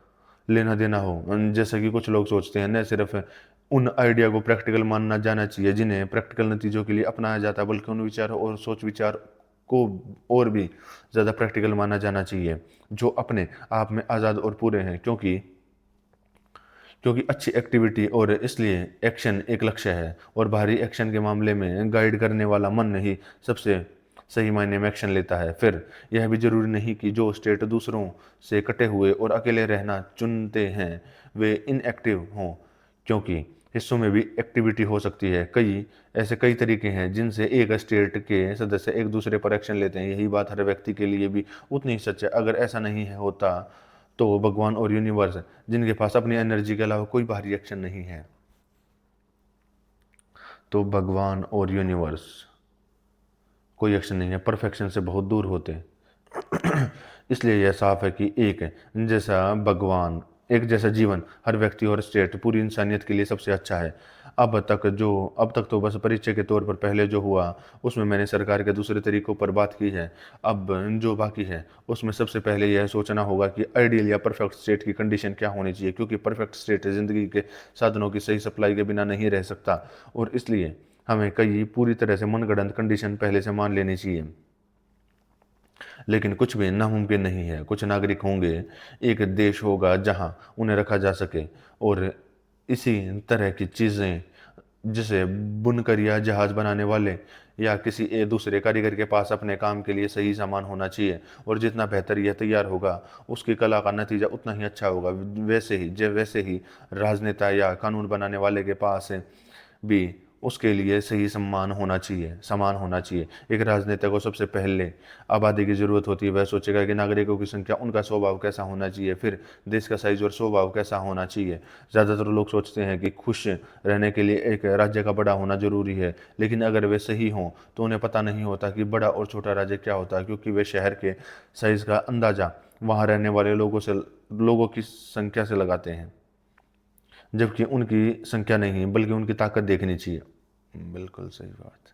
लेना देना हो, जैसा कि कुछ लोग सोचते हैं। न सिर्फ उन आइडिया को प्रैक्टिकल मानना जाना चाहिए जिन्हें प्रैक्टिकल नतीजों के लिए अपनाया जाता है, बल्कि उन विचारों और सोच विचार को और भी ज़्यादा प्रैक्टिकल माना जाना चाहिए जो अपने आप में आज़ाद और पूरे हैं, क्योंकि अच्छी एक्टिविटी और इसलिए एक्शन एक लक्ष्य है, और बाहरी एक्शन के मामले में गाइड करने वाला मन ही सबसे सही मायने में एक्शन लेता है। फिर यह भी जरूरी नहीं कि जो स्टेट दूसरों से कटे हुए और अकेले रहना चुनते हैं वे इनएक्टिव हों, क्योंकि हिस्सों में भी एक्टिविटी हो सकती है। कई तरीके हैं जिनसे एक स्टेट के सदस्य एक दूसरे पर एक्शन लेते हैं। यही बात हर व्यक्ति के लिए भी उतनी ही सच है। अगर ऐसा नहीं है होता तो भगवान और यूनिवर्स, जिनके पास अपनी एनर्जी के अलावा कोई बाहरी एक्शन नहीं है, तो भगवान और यूनिवर्स कोई एक्शन नहीं है, परफेक्शन से बहुत दूर होते हैं। इसलिए यह साफ है कि एक जैसा जीवन हर व्यक्ति और स्टेट पूरी इंसानियत के लिए सबसे अच्छा है। अब तक तो बस परिचय के तौर पर पहले जो हुआ उसमें मैंने सरकार के दूसरे तरीकों पर बात की है। अब जो बाकी है उसमें सबसे पहले यह सोचना होगा कि आइडियल या परफेक्ट स्टेट की कंडीशन क्या होनी चाहिए, क्योंकि परफेक्ट स्टेट ज़िंदगी के साधनों की सही सप्लाई के बिना नहीं रह सकता, और इसलिए हमें कई पूरी तरह से मनगढ़ंत कंडीशन पहले से मान लेनी चाहिए, लेकिन कुछ भी नामुमकिन नहीं है। कुछ नागरिक होंगे, एक देश होगा जहां उन्हें रखा जा सके, और इसी तरह की चीज़ें जिसे बुनकर या जहाज बनाने वाले या किसी दूसरे कारीगर के पास अपने काम के लिए सही सामान होना चाहिए, और जितना बेहतर यह तैयार होगा उसकी कला का नतीजा उतना ही अच्छा होगा। वैसे ही राजनेता या कानून बनाने वाले के पास भी उसके लिए सही सामान होना चाहिए। एक राजनेता को सबसे पहले आबादी की ज़रूरत होती है। वह सोचेगा कि नागरिकों की संख्या, उनका स्वभाव कैसा होना चाहिए, फिर देश का साइज और स्वभाव कैसा होना चाहिए। ज़्यादातर लोग सोचते हैं कि खुश रहने के लिए एक राज्य का बड़ा होना ज़रूरी है, लेकिन अगर वे सही हों तो उन्हें पता नहीं होता कि बड़ा और छोटा राज्य क्या होता है, क्योंकि वे शहर के साइज़ का अंदाज़ा वहाँ रहने वाले लोगों की संख्या से लगाते हैं, जबकि उनकी संख्या नहीं बल्कि उनकी ताकत देखनी चाहिए। बिल्कुल सही बात।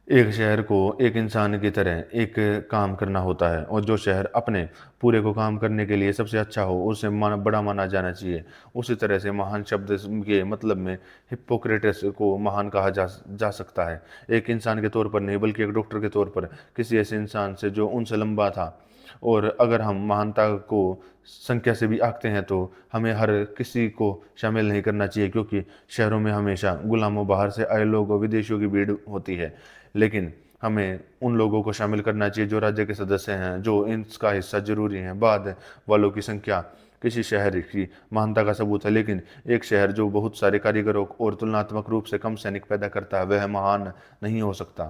एक शहर को एक इंसान की तरह एक काम करना होता है, और जो शहर अपने पूरे को काम करने के लिए सबसे अच्छा हो उसे बड़ा माना जाना चाहिए। उसी तरह से महान शब्द के मतलब में हिप्पोक्रेटस को महान कहा जा सकता है, एक इंसान के तौर पर नहीं बल्कि एक डॉक्टर के तौर पर, किसी ऐसे इंसान से जो उनसे लंबा था। और अगर हम महानता को संख्या से भी आंकते हैं तो हमें हर किसी को शामिल नहीं करना चाहिए, क्योंकि शहरों में हमेशा गुलामों, बाहर से आए लोगों, विदेशियों की भीड़ होती है। लेकिन हमें उन लोगों को शामिल करना चाहिए जो राज्य के सदस्य हैं, जो इसका हिस्सा जरूरी हैं। बाद वालों की संख्या किसी शहर की महानता का सबूत है, लेकिन एक शहर जो बहुत सारे कारीगरों और तुलनात्मक रूप से कम सैनिक पैदा करता है वह महान नहीं हो सकता,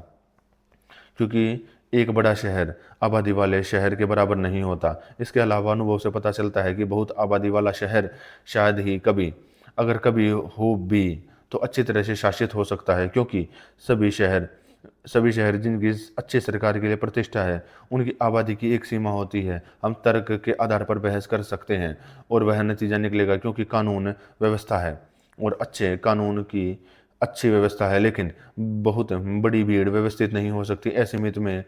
क्योंकि एक बड़ा शहर आबादी वाले शहर के बराबर नहीं होता। इसके अलावा अनुभव से पता चलता है कि बहुत आबादी वाला शहर शायद ही कभी, अगर कभी हो भी, तो अच्छी तरह से शासित हो सकता है, क्योंकि सभी शहर जिनकी अच्छी सरकार के लिए प्रतिष्ठा है, उनकी आबादी की एक सीमा होती है। हम तर्क के आधार पर बहस कर सकते हैं और वह नतीजा निकलेगा, क्योंकि कानून व्यवस्था है और अच्छे कानून की अच्छी व्यवस्था है, लेकिन बहुत बड़ी भीड़ व्यवस्थित नहीं हो सकती। ऐसी मित में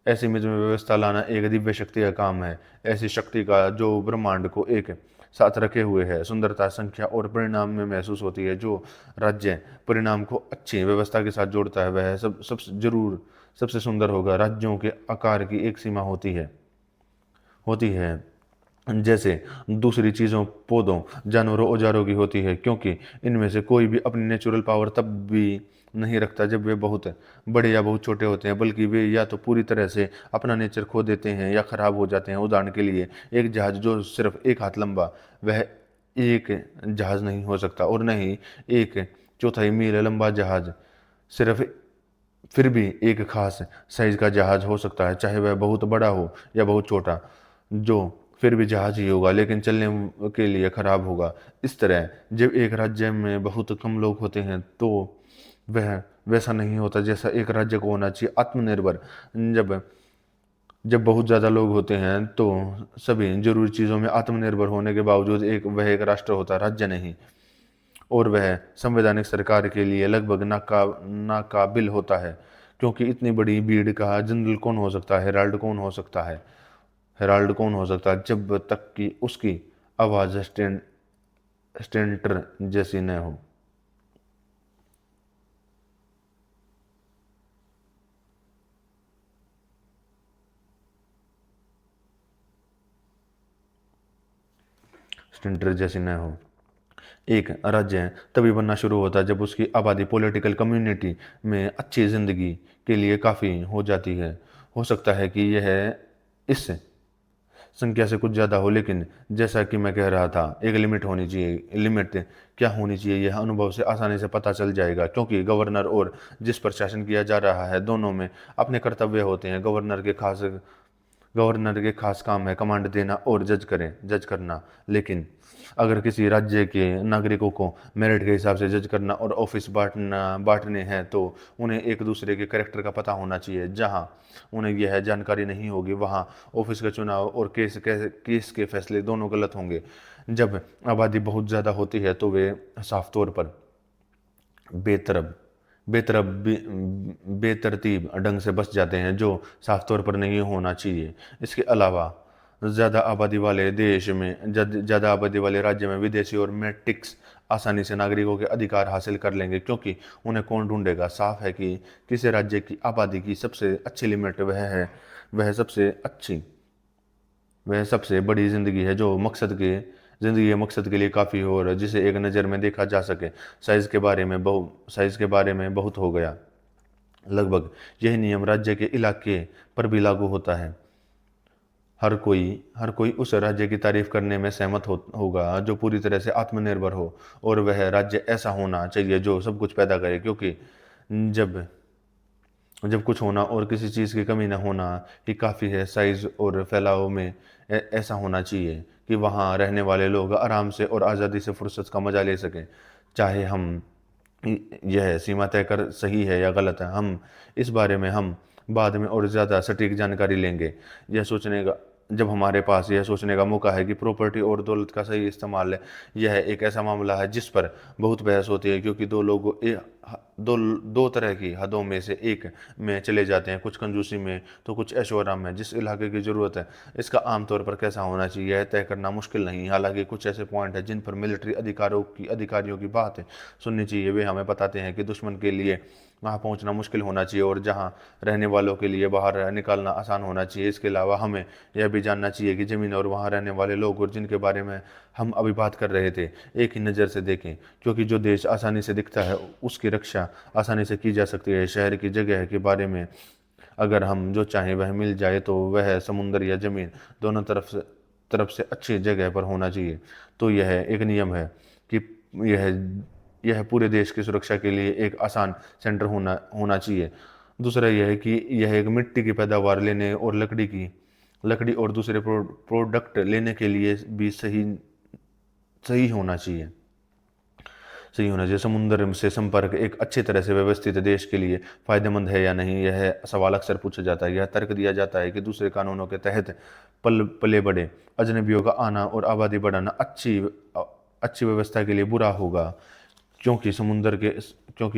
व्यवस्था लाना एक दिव्य शक्ति का काम है, ऐसी शक्ति का जो ब्रह्मांड को एक साथ रखे हुए है। सुंदरता संख्या और परिणाम में महसूस होती है। जो राज्य परिणाम को अच्छी व्यवस्था के साथ जोड़ता है वह सबसे सुंदर होगा। राज्यों के आकार की एक सीमा होती है जैसे दूसरी चीज़ों, पौधों, जानवरों, औजारों की होती है, क्योंकि इनमें से कोई भी अपनी नेचुरल पावर तब भी नहीं रखता जब वे बहुत बड़े या बहुत छोटे होते हैं, बल्कि वे या तो पूरी तरह से अपना नेचर खो देते हैं या खराब हो जाते हैं। उदाहरण के लिए, एक जहाज जो सिर्फ एक हाथ लंबा, वह एक जहाज नहीं हो सकता, और न ही एक चौथाई मील लंबा जहाज सिर्फ फिर भी एक खास साइज का जहाज हो सकता है, चाहे वह बहुत बड़ा हो या बहुत छोटा, जो फिर भी जहाज ही होगा, लेकिन चलने के लिए खराब होगा। इस तरह जब एक राज्य में बहुत कम लोग होते हैं तो वह वैसा नहीं होता जैसा एक राज्य को होना चाहिए, आत्मनिर्भर। जब जब बहुत ज़्यादा लोग होते हैं तो सभी जरूरी चीज़ों में आत्मनिर्भर होने के बावजूद वह एक राष्ट्र होता है, राज्य नहीं। और वह संवैधानिक सरकार के लिए लगभग नाकाबिल होता है, क्योंकि इतनी बड़ी भीड़ का जनरल कौन हो सकता है, हेराल्ड कौन हो सकता है, जब तक कि उसकी आवाज़ स्टेंटर जैसी न हो। स्टेंटर जैसी न हो। एक राज्य तभी बनना शुरू होता है जब उसकी आबादी पॉलिटिकल कम्युनिटी में अच्छी ज़िंदगी के लिए काफ़ी हो जाती है। हो सकता है कि यह इस संख्या से कुछ ज़्यादा हो, लेकिन जैसा कि मैं कह रहा था, एक लिमिट होनी चाहिए। लिमिट क्या होनी चाहिए यह अनुभव से आसानी से पता चल जाएगा, क्योंकि गवर्नर और जिस पर शासन किया जा रहा है दोनों में अपने कर्तव्य होते हैं। गवर्नर के खास काम है कमांड देना और जज करना, लेकिन अगर किसी राज्य के नागरिकों को मेरिट के हिसाब से जज करना और ऑफिस बांटने हैं तो उन्हें एक दूसरे के कैरेक्टर का पता होना चाहिए। जहां उन्हें यह जानकारी नहीं होगी वहां ऑफिस का चुनाव और केस के फैसले दोनों गलत होंगे। जब आबादी बहुत ज़्यादा होती है तो वे साफ तौर पर बेतरब बेतरब बेतरतीब ढंग से बस जाते हैं, जो साफ तौर पर नहीं होना चाहिए। इसके अलावा ज़्यादा आबादी वाले देश में ज़्यादा आबादी वाले राज्य में विदेशी और मेटिक्स आसानी से नागरिकों के अधिकार हासिल कर लेंगे, क्योंकि उन्हें कौन ढूंढेगा। साफ है कि किसी राज्य की आबादी की सबसे अच्छी लिमिट वह सबसे अच्छी वह सबसे बड़ी ज़िंदगी है जो ज़िंदगी के मकसद के लिए काफ़ी हो और जिसे एक नज़र में देखा जा सके। साइज़ के बारे में बहुत हो गया। लगभग यही नियम राज्य के इलाके पर भी लागू होता है। हर कोई उस राज्य की तारीफ करने में सहमत होगा जो पूरी तरह से आत्मनिर्भर हो, और वह राज्य ऐसा होना चाहिए जो सब कुछ पैदा करे, क्योंकि जब जब कुछ होना और किसी चीज़ की कमी न होना ही काफ़ी है। साइज और फैलाव में ऐसा होना चाहिए कि वहाँ रहने वाले लोग आराम से और आज़ादी से फुर्सत का मजा ले सकें। चाहे हम यह सीमा तय कर सही है या गलत है, हम इस बारे में हम बाद में और ज़्यादा सटीक जानकारी लेंगे। यह सोचने का जब हमारे पास यह सोचने का मौका है कि प्रॉपर्टी और दौलत का सही इस्तेमाल है। यह एक ऐसा मामला है जिस पर बहुत बहस होती है, क्योंकि दो तरह की हदों में से एक में चले जाते हैं, कुछ कंजूसी में तो कुछ ऐशो आराम में। जिस इलाके की ज़रूरत है इसका आमतौर पर कैसा होना चाहिए यह तय करना मुश्किल नहीं। हालांकि कुछ ऐसे पॉइंट हैं जिन पर मिलिट्री अधिकारियों की बात सुननी चाहिए। वे हमें बताते हैं कि दुश्मन के लिए वहाँ पहुँचना मुश्किल होना चाहिए और जहाँ रहने वालों के लिए बाहर निकालना आसान होना चाहिए। इसके अलावा हमें यह भी जानना चाहिए कि ज़मीन और वहाँ रहने वाले लोग और जिनके बारे में हम अभी बात कर रहे थे एक ही नज़र से देखें, क्योंकि जो देश आसानी से दिखता है उसकी रक्षा आसानी से की जा सकती है। शहर की जगह के बारे में अगर हम जो चाहें वह मिल जाए तो वह समुंदर या ज़मीन दोनों तरफ से अच्छी जगह पर होना चाहिए। तो यह एक नियम है कि यह यह पूरे देश की सुरक्षा के लिए एक आसान सेंटर होना चाहिए। दूसरा यह है कि यह एक मिट्टी की पैदावार लेने और लकड़ी और दूसरे प्रोडक्ट लेने के लिए भी सही होना चाहिए। समुद्र से संपर्क एक अच्छी तरह से व्यवस्थित देश के लिए फायदेमंद है या नहीं, यह सवाल अक्सर पूछा जाता है। यह तर्क दिया जाता है कि दूसरे कानूनों के तहत पले बड़े अजनबियों का आना और आबादी बढ़ाना अच्छी व्यवस्था के लिए बुरा होगा, क्योंकि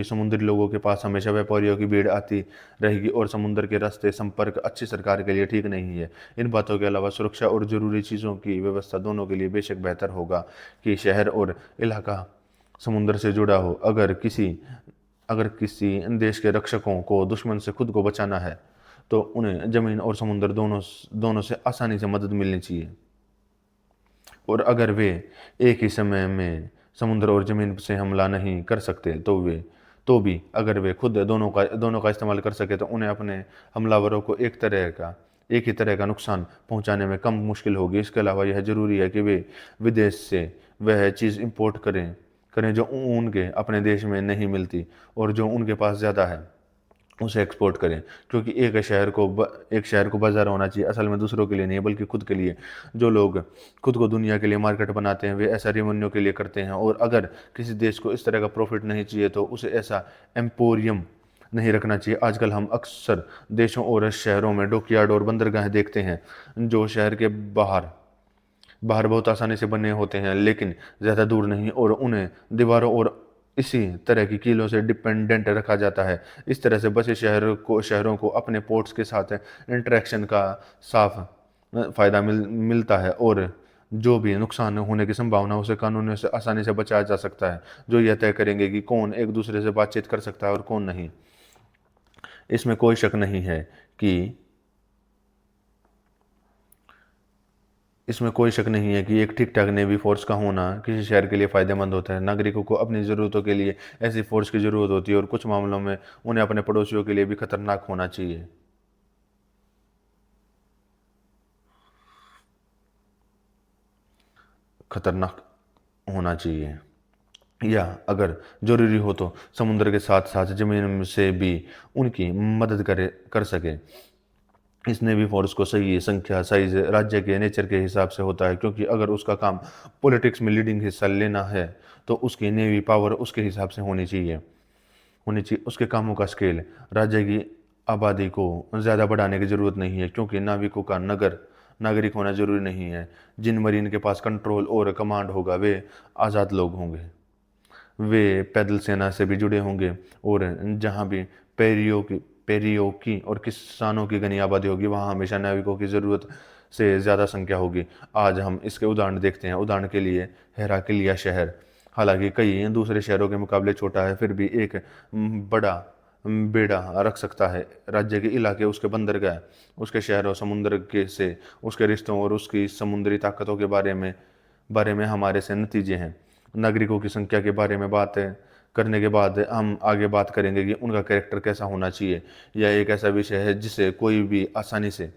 समुद्री लोगों के पास हमेशा व्यापारियों की भीड़ आती रहेगी और समुद्र के रास्ते संपर्क अच्छी सरकार के लिए ठीक नहीं है। इन बातों के अलावा सुरक्षा और ज़रूरी चीज़ों की व्यवस्था दोनों के लिए बेशक बेहतर होगा कि शहर और इलाका समुद्र से जुड़ा हो। अगर किसी देश के रक्षकों को दुश्मन से खुद को बचाना है तो उन्हें ज़मीन और समुद्र दोनों से आसानी से मदद मिलनी चाहिए। और अगर वे एक ही समय में समुद्र और ज़मीन से हमला नहीं कर सकते तो भी अगर वे खुद दोनों का इस्तेमाल कर सके तो उन्हें अपने हमलावरों को एक ही तरह का नुकसान पहुंचाने में कम मुश्किल होगी। इसके अलावा यह ज़रूरी है कि वे विदेश से वह चीज़ इंपोर्ट करें जो उनके अपने देश में नहीं मिलती, और जो उनके पास ज़्यादा है उसे एक्सपोर्ट करें, क्योंकि एक शहर को बाजार होना चाहिए, असल में दूसरों के लिए नहीं बल्कि खुद के लिए। जो लोग खुद को दुनिया के लिए मार्केट बनाते हैं वे ऐसा रेवेन्यू के लिए करते हैं, और अगर किसी देश को इस तरह का प्रॉफिट नहीं चाहिए तो उसे ऐसा एम्पोरियम नहीं रखना चाहिए। आजकल हम अक्सर देशों और शहरों में डॉकयार्ड और बंदरगाहें देखते हैं जो शहर के बाहर बाहर बहुत आसानी से बने होते हैं, लेकिन ज़्यादा दूर नहीं, और उन्हें दीवारों और इसी तरह की कीलों से डिपेंडेंट रखा जाता है। इस तरह से बसे शहरों को अपने पोर्ट्स के साथ इंटरेक्शन का साफ फ़ायदा मिलता है, और जो भी नुकसान होने की संभावना उसे कानूनों से आसानी से बचाया जा सकता है, जो यह तय करेंगे कि कौन एक दूसरे से बातचीत कर सकता है और कौन नहीं। इसमें कोई शक नहीं है कि एक ठीक ठाक नेवी फोर्स का होना किसी शहर के लिए फ़ायदेमंद होता है। नागरिकों को अपनी ज़रूरतों के लिए ऐसी फोर्स की ज़रूरत होती है, और कुछ मामलों में उन्हें अपने पड़ोसियों के लिए भी खतरनाक होना चाहिए। या अगर ज़रूरी हो तो समुद्र के साथ साथ ज़मीन से भी उनकी मदद कर सके। इस नेवी फोर्स को सही संख्या साइज राज्य के नेचर के हिसाब से होता है, क्योंकि अगर उसका काम पॉलिटिक्स में लीडिंग हिस्सा लेना है तो उसकी नेवी पावर उसके हिसाब से होनी चाहिए। उसके कामों का स्केल राज्य की आबादी को ज़्यादा बढ़ाने की ज़रूरत नहीं है, क्योंकि नाविकों का नागरिक होना ज़रूरी नहीं है। जिन मरीन के पास कंट्रोल और कमांड होगा वे आज़ाद लोग होंगे, वे पैदल सेना से भी जुड़े होंगे, और जहाँ भी पेरियो की और किसानों की घनी आबादी होगी वहाँ हमेशा नाविकों की ज़रूरत से ज़्यादा संख्या होगी। आज हम इसके उदाहरण देखते हैं। उदाहरण के लिए हेराक्लिया शहर, हालांकि कई दूसरे शहरों के मुकाबले छोटा है, फिर भी एक बड़ा बेड़ा रख सकता है। राज्य के इलाके, उसके बंदरगाह, उसके शहरों, समुद्र के से उसके रिश्तों और उसकी समुद्री ताकतों के बारे में हमारे से नतीजे हैं। नागरिकों की संख्या के बारे में बात करने के बाद हम आगे बात करेंगे कि उनका कैरेक्टर कैसा होना चाहिए। यह एक ऐसा विषय है जिसे कोई भी आसानी से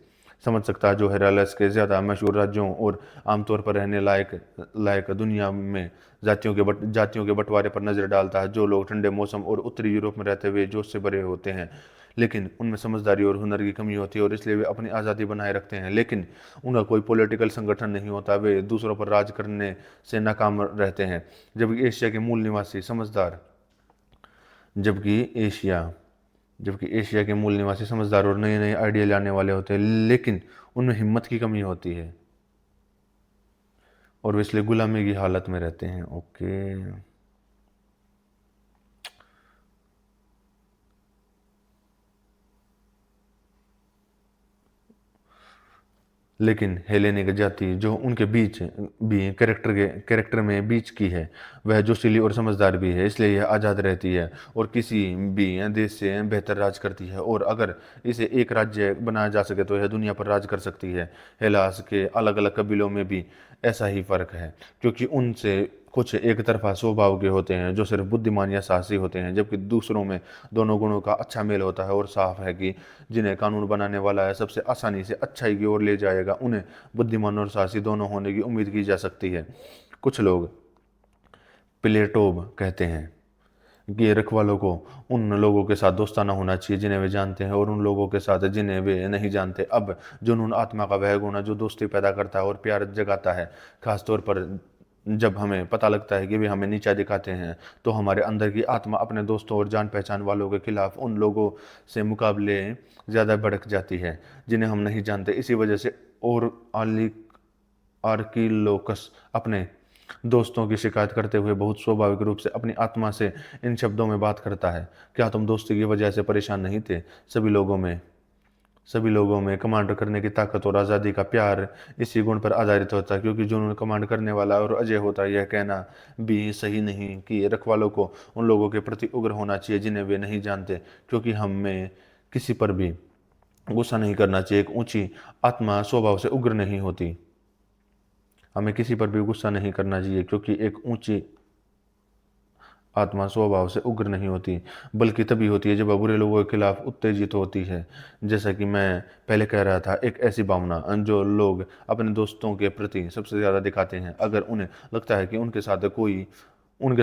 समझ सकता है, जो हेराल्ड्स के ज़्यादा मशहूर राज्यों और आमतौर पर रहने लायक दुनिया में जातियों के बंटवारे पर नज़र डालता है। जो लोग ठंडे मौसम और उत्तरी यूरोप में रहते हुए जोश से भरे होते हैं, लेकिन उनमें समझदारी और हुनर की कमी होती है और इसलिए वे अपनी आज़ादी बनाए रखते हैं, लेकिन उनका कोई पॉलिटिकल संगठन नहीं होता। वे दूसरों पर राज करने से नाकाम रहते हैं। जबकि एशिया के मूल निवासी समझदार जबकि एशिया के मूल निवासी समझदार और नए नए आइडिया लाने वाले होते हैं, लेकिन उनमें हिम्मत की कमी होती है और वे इसलिए गुलामी की हालत में रहते हैं। ओके, लेकिन हेलेनिक जाति जो उनके बीच भी कैरेक्टर में बीच की है, वह जोशीली और समझदार भी है, इसलिए यह आज़ाद रहती है और किसी भी देश से बेहतर राज करती है। और अगर इसे एक राज्य बनाया जा सके तो यह दुनिया पर राज कर सकती है। हेलास के अलग अलग कबीलों में भी ऐसा ही फर्क है, क्योंकि उनसे कुछ एक तरफा स्वभाव के होते हैं जो सिर्फ बुद्धिमान या साहसी होते हैं, जबकि दूसरों में दोनों गुणों का अच्छा मेल होता है। और साफ है कि जिन्हें कानून बनाने वाला है सबसे आसानी से अच्छाई की ओर ले जाएगा, उन्हें बुद्धिमान और साहसी दोनों होने की उम्मीद की जा सकती है। कुछ लोग प्लेटोव कहते हैं कि रखवालों को उन लोगों के साथ दोस्ताना होना चाहिए जिन्हें वे जानते हैं, और उन लोगों के साथ जिन्हें वे नहीं जानते। अब जुनून आत्मा का वह गुण है जो दोस्ती पैदा करता है और प्यार जगाता है, खासतौर पर जब हमें पता लगता है कि वे हमें नीचा दिखाते हैं, तो हमारे अंदर की आत्मा अपने दोस्तों और जान पहचान वालों के खिलाफ उन लोगों से मुकाबले ज़्यादा भड़क जाती है जिन्हें हम नहीं जानते। इसी वजह से और आर्किलोकस अपने दोस्तों की शिकायत करते हुए बहुत स्वाभाविक रूप से अपनी आत्मा से इन शब्दों में बात करता है, क्या तुम दोस्ती की वजह से परेशान नहीं थे? सभी लोगों में कमांड करने की ताकत और आज़ादी का प्यार इसी गुण पर आधारित होता है, क्योंकि जुनून कमांड करने वाला और अजय होता है। यह कहना भी सही नहीं कि रखवालों को उन लोगों के प्रति उग्र होना चाहिए जिन्हें वे नहीं जानते, क्योंकि हमें किसी पर भी गुस्सा नहीं करना चाहिए। एक ऊंची आत्मा स्वभाव से उग्र नहीं होती। हमें किसी पर भी गुस्सा नहीं करना चाहिए, क्योंकि एक ऊंची आत्मा स्वभाव से उग्र नहीं होती, बल्कि तभी होती है जब बुरे लोगों के खिलाफ उत्तेजित होती है। जैसा कि मैं पहले कह रहा था, एक ऐसी भावना जो लोग अपने दोस्तों के प्रति सबसे ज़्यादा दिखाते हैं। अगर उन्हें लगता है कि उनके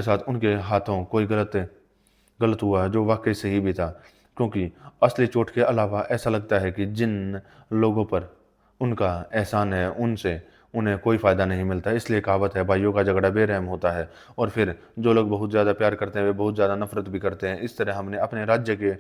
साथ उनके हाथों कोई गलत हुआ जो वाकई सही भी था, क्योंकि असली चोट के अलावा ऐसा लगता है कि जिन लोगों पर उनका एहसान है उनसे उन्हें कोई फ़ायदा नहीं मिलता। इसलिए कहावत है, भाइयों का झगड़ा बेरहम होता है। और फिर जो लोग बहुत ज़्यादा प्यार करते हैं वे बहुत ज़्यादा नफरत भी करते हैं। इस तरह हमने अपने राज्य के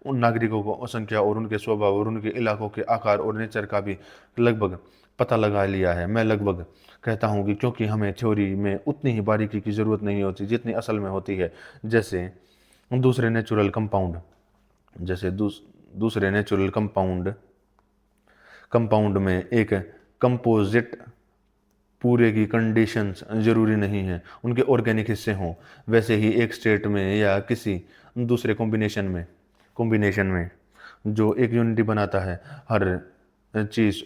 उन नागरिकों को संख्या और उनके स्वभाव और उनके इलाकों के आकार और नेचर का भी लगभग पता लगा लिया है। मैं लगभग कहता हूँ कि क्योंकि हमें थ्योरी में उतनी ही बारीकी की ज़रूरत नहीं होती जितनी असल में होती है। जैसे दूसरे नेचुरल कंपाउंड जैसे दूसरे नेचुरल कंपाउंड में एक कंपोजिट पूरे की कंडीशंस जरूरी नहीं है उनके ऑर्गेनिक हिस्से हों, वैसे ही एक स्टेट में या किसी दूसरे कॉम्बिनेशन में जो एक यूनिटी बनाता है, हर चीज़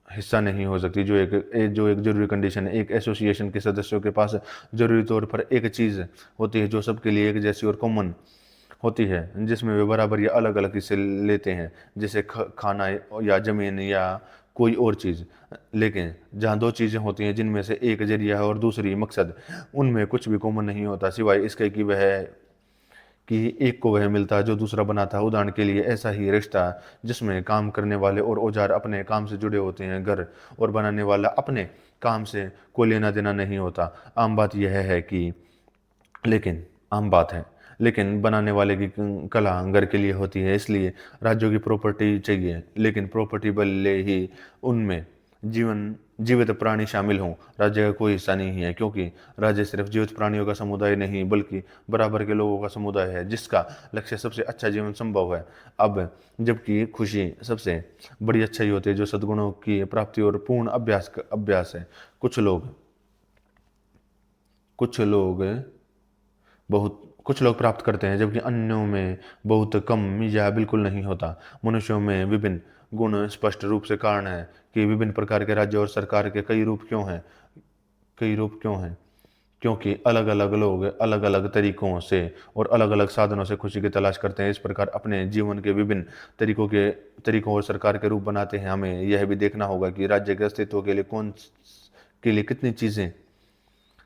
हिस्सा नहीं हो सकती। जो एक जरूरी कंडीशन है, एक एसोसिएशन के सदस्यों के पास जरूरी तौर पर एक चीज़ होती है जो सबके लिए एक जैसी और कॉमन होती है, जिसमें वे बराबर या अलग अलग हिस्से लेते हैं, जैसे खाना या ज़मीन या कोई और चीज़। लेकिन जहाँ दो चीज़ें होती हैं जिनमें से एक जरिया है और दूसरी मकसद, उनमें कुछ भी कॉमन नहीं होता सिवाय इसके कि एक को वह मिलता है जो दूसरा बनाता है। उदाहरण के लिए ऐसा ही रिश्ता जिसमें काम करने वाले और औजार अपने काम से जुड़े होते हैं, घर और बनाने वाला अपने काम से कोई लेना देना नहीं होता। आम बात है, लेकिन बनाने वाले की कला घर के लिए होती है। इसलिए राज्यों की प्रॉपर्टी चाहिए, लेकिन प्रॉपर्टी भले ही उनमें जीवन जीवित प्राणी शामिल हों, राज्य का कोई हिस्सा नहीं है, क्योंकि राज्य सिर्फ जीवित प्राणियों का समुदाय नहीं बल्कि बराबर के लोगों का समुदाय है जिसका लक्ष्य सबसे अच्छा जीवन संभव है। अब जबकि खुशी सबसे बड़ी अच्छाई होती है जो सद्गुणों की प्राप्ति और पूर्ण अभ्यास है। कुछ लोग कुछ लोग प्राप्त करते हैं जबकि अन्यों में बहुत कम या बिल्कुल नहीं होता। मनुष्यों में विभिन्न गुण स्पष्ट रूप से कारण है कि विभिन्न प्रकार के राज्य और सरकार के कई रूप क्यों हैं, क्योंकि अलग अलग लोग अलग अलग तरीकों से और अलग अलग साधनों से खुशी की तलाश करते हैं। इस प्रकार अपने जीवन के विभिन्न तरीकों और सरकार के रूप बनाते हैं। हमें यह भी देखना होगा कि राज्य के अस्तित्व के लिए कितनी चीज़ें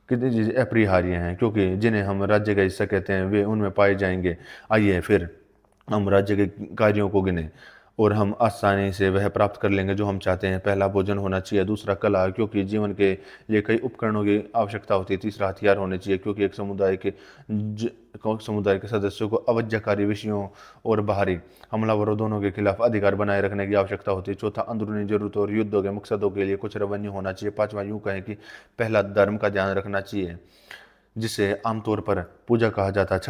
अपरिहार्य हैं, क्योंकि जिन्हें हम राज्य का हिस्सा कहते हैं वे उनमें पाए जाएंगे। आइए फिर हम राज्य के कार्यों को गिने और हम आसानी से वह प्राप्त कर लेंगे जो हम चाहते हैं। पहला भोजन होना चाहिए, दूसरा कला, क्योंकि जीवन के लिए कई उपकरणों की आवश्यकता होती है। तीसरा हथियार होने चाहिए, क्योंकि एक समुदाय के सदस्यों को अवज्ञाकारी विषयों और बाहरी हमलावरों दोनों के खिलाफ अधिकार बनाए रखने की आवश्यकता होती है। चौथा अंदरूनी जरूरतों और युद्धों के मकसदों के लिए कुछ रेवेन्यू होना चाहिए। पांचवा यूं कहें कि पहला धर्म का ध्यान रखना चाहिए जिसे आमतौर पर पूजा कहा जाता है।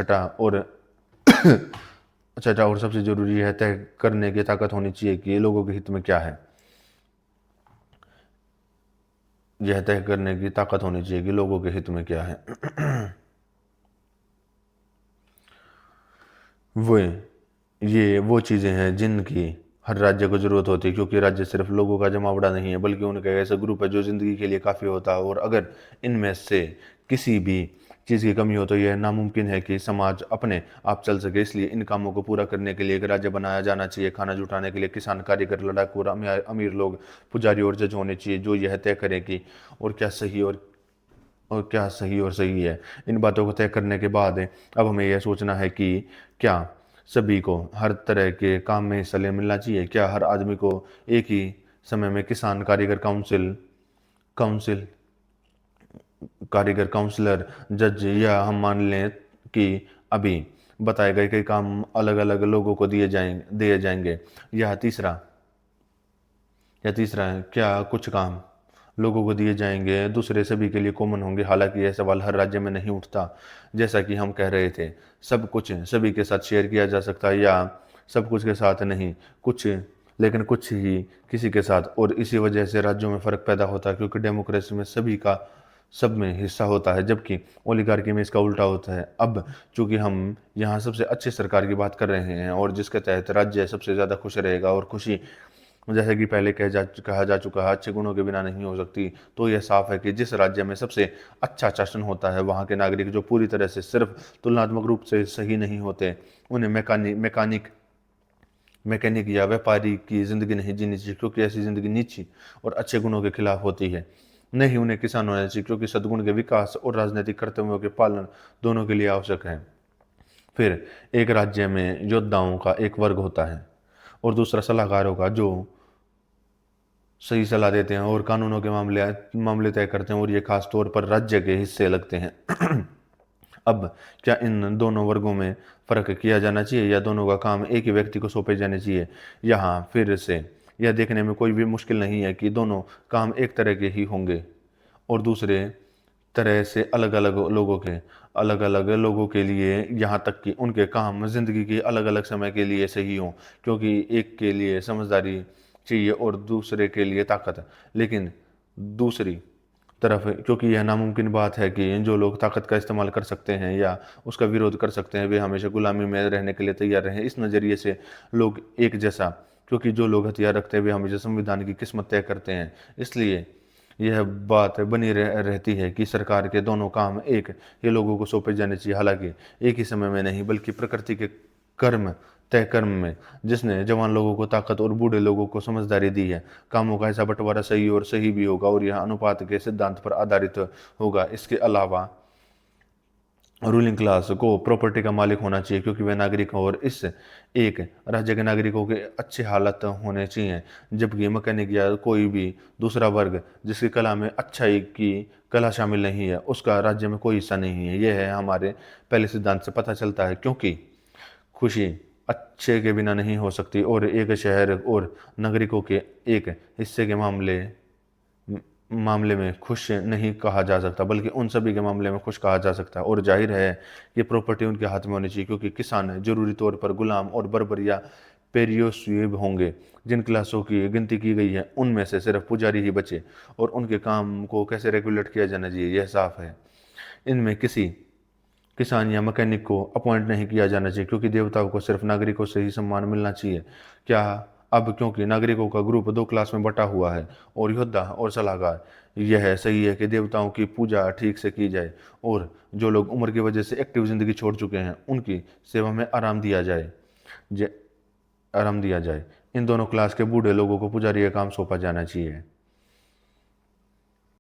छठा और सबसे जरूरी है तय करने की ताकत होनी चाहिए कि लोगों के हित में क्या है। यह तय करने की ताकत होनी चाहिए कि लोगों के हित में क्या है। वो चीज़ें हैं जिनकी हर राज्य को जरूरत होती है, क्योंकि राज्य सिर्फ लोगों का जमावड़ा नहीं है बल्कि उनका ऐसा ग्रुप है जो जिंदगी के लिए काफ़ी होता है। और अगर इनमें से किसी भी चीज़ की कमी हो तो यह नामुमकिन है कि समाज अपने आप चल सके। इसलिए इन कामों को पूरा करने के लिए एक राज्य बनाया जाना चाहिए। खाना जुटाने के लिए किसान, कारीगर, लड़ाकू और अमीर लोग, पुजारी और जज होने चाहिए जो यह तय करें कि और क्या सही है। इन बातों को तय करने के बाद अब हमें यह सोचना है कि क्या सभी को हर तरह के काम में हिस्सा मिलना चाहिए। क्या हर आदमी को एक ही समय में किसान, काउंसिल काउंसलर, जज, या हम मान लें कि अभी बताए गए कई काम अलग अलग लोगों को दिए जाएंगे। या तीसरा है, क्या कुछ काम लोगों को दिए जाएंगे दूसरे सभी के लिए कॉमन होंगे। हालांकि यह सवाल हर राज्य में नहीं उठता। जैसा कि हम कह रहे थे, सब कुछ सभी के साथ शेयर किया जा सकता है या सब कुछ के साथ नहीं, कुछ ही किसी के साथ। और इसी वजह से राज्यों में फर्क पैदा होता है, क्योंकि डेमोक्रेसी में सभी का सब में हिस्सा होता है जबकि ओलिगार्की में इसका उल्टा होता है। अब चूंकि हम यहाँ सबसे अच्छी सरकार की बात कर रहे हैं और जिसके तहत राज्य सबसे ज़्यादा खुश रहेगा, और खुशी जैसे कि पहले कहा जा चुका है अच्छे गुणों के बिना नहीं हो सकती, तो यह साफ है कि जिस राज्य में सबसे अच्छा शासन होता है वहाँ के नागरिक जो पूरी तरह से सिर्फ तुलनात्मक रूप से सही नहीं होते, उन्हें मैकेनिक या व्यापारी की जिंदगी नहीं जीनी चाहिए, क्योंकि ऐसी जिंदगी नीची और अच्छे गुणों के खिलाफ होती है। नहीं, उन्हें किसान होना चाहिए, क्योंकि सद्गुण के विकास और राजनीतिक कर्तव्यों के पालन दोनों के लिए आवश्यक है। फिर एक राज्य में योद्धाओं का एक वर्ग होता है और दूसरा सलाहकारों का जो सही सलाह देते हैं और कानूनों के मामले तय करते हैं, और ये खास तौर पर राज्य के हिस्से लगते हैं। अब क्या इन दोनों वर्गों में फर्क किया जाना चाहिए या दोनों का काम एक ही व्यक्ति को सौंपे जाने चाहिए? यहाँ फिर से यह देखने में कोई भी मुश्किल नहीं है कि दोनों काम एक तरह के ही होंगे और दूसरे तरह से अलग अलग लोगों के लिए, यहाँ तक कि उनके काम जिंदगी के अलग अलग समय के लिए सही हों, क्योंकि एक के लिए समझदारी चाहिए और दूसरे के लिए ताकत। लेकिन दूसरी तरफ, क्योंकि यह नामुमकिन बात है कि जो लोग ताकत का इस्तेमाल कर सकते हैं या उसका विरोध कर सकते हैं वे हमेशा गुलामी में रहने के लिए तैयार रहें। इस नज़रिए से लोग एक जैसा, क्योंकि जो लोग हथियार रखते हैं वे हमेशा संविधान की किस्मत तय करते हैं। इसलिए यह बात बनी रहती है कि सरकार के दोनों काम एक ही लोगों को सौंपे जाने चाहिए, हालांकि एक ही समय में नहीं बल्कि प्रकृति के तय कर्म में, जिसने जवान लोगों को ताकत और बूढ़े लोगों को समझदारी दी है। कामों का ऐसा बंटवारा सही भी होगा और यह अनुपात के सिद्धांत पर आधारित होगा। इसके अलावा रूलिंग क्लास को प्रॉपर्टी का मालिक होना चाहिए, क्योंकि वे नागरिक और इस एक राज्य के नागरिकों के अच्छे हालत होने चाहिए, जबकि मैकेनिक या कोई भी दूसरा वर्ग जिसकी कला में अच्छाई की कला शामिल नहीं है उसका राज्य में कोई हिस्सा नहीं है। यह है हमारे पहले सिद्धांत से पता चलता है, क्योंकि खुशी अच्छे के बिना नहीं हो सकती और एक शहर और नागरिकों के एक हिस्से के मामले मामले में खुश नहीं कहा जा सकता, बल्कि उन सभी के मामले में खुश कहा जा सकता है। और जाहिर है कि प्रॉपर्टी उनके हाथ में होनी चाहिए, क्योंकि किसान जरूरी तौर पर गुलाम और बर्बर या पेरियोस्वीब होंगे। जिन क्लासों की गिनती की गई है उनमें से सिर्फ पुजारी ही बचे, और उनके काम को कैसे रेगुलेट किया जाना चाहिए यह साफ है। इनमें किसी किसान या मैकेनिक को अपॉइंट नहीं किया जाना चाहिए, क्योंकि देवताओं को सिर्फ नागरिकों से ही सम्मान मिलना चाहिए। क्या अब क्योंकि नागरिकों का ग्रुप दो क्लास में बटा हुआ है, और योद्धा और सलाहकार, यह सही है कि देवताओं की पूजा ठीक से की जाए, और जो लोग उम्र की वजह से एक्टिव जिंदगी छोड़ चुके हैं उनकी सेवा में आराम दिया जाए। इन दोनों क्लास के बूढ़े लोगों को पुजारी का काम सौंपा जाना चाहिए।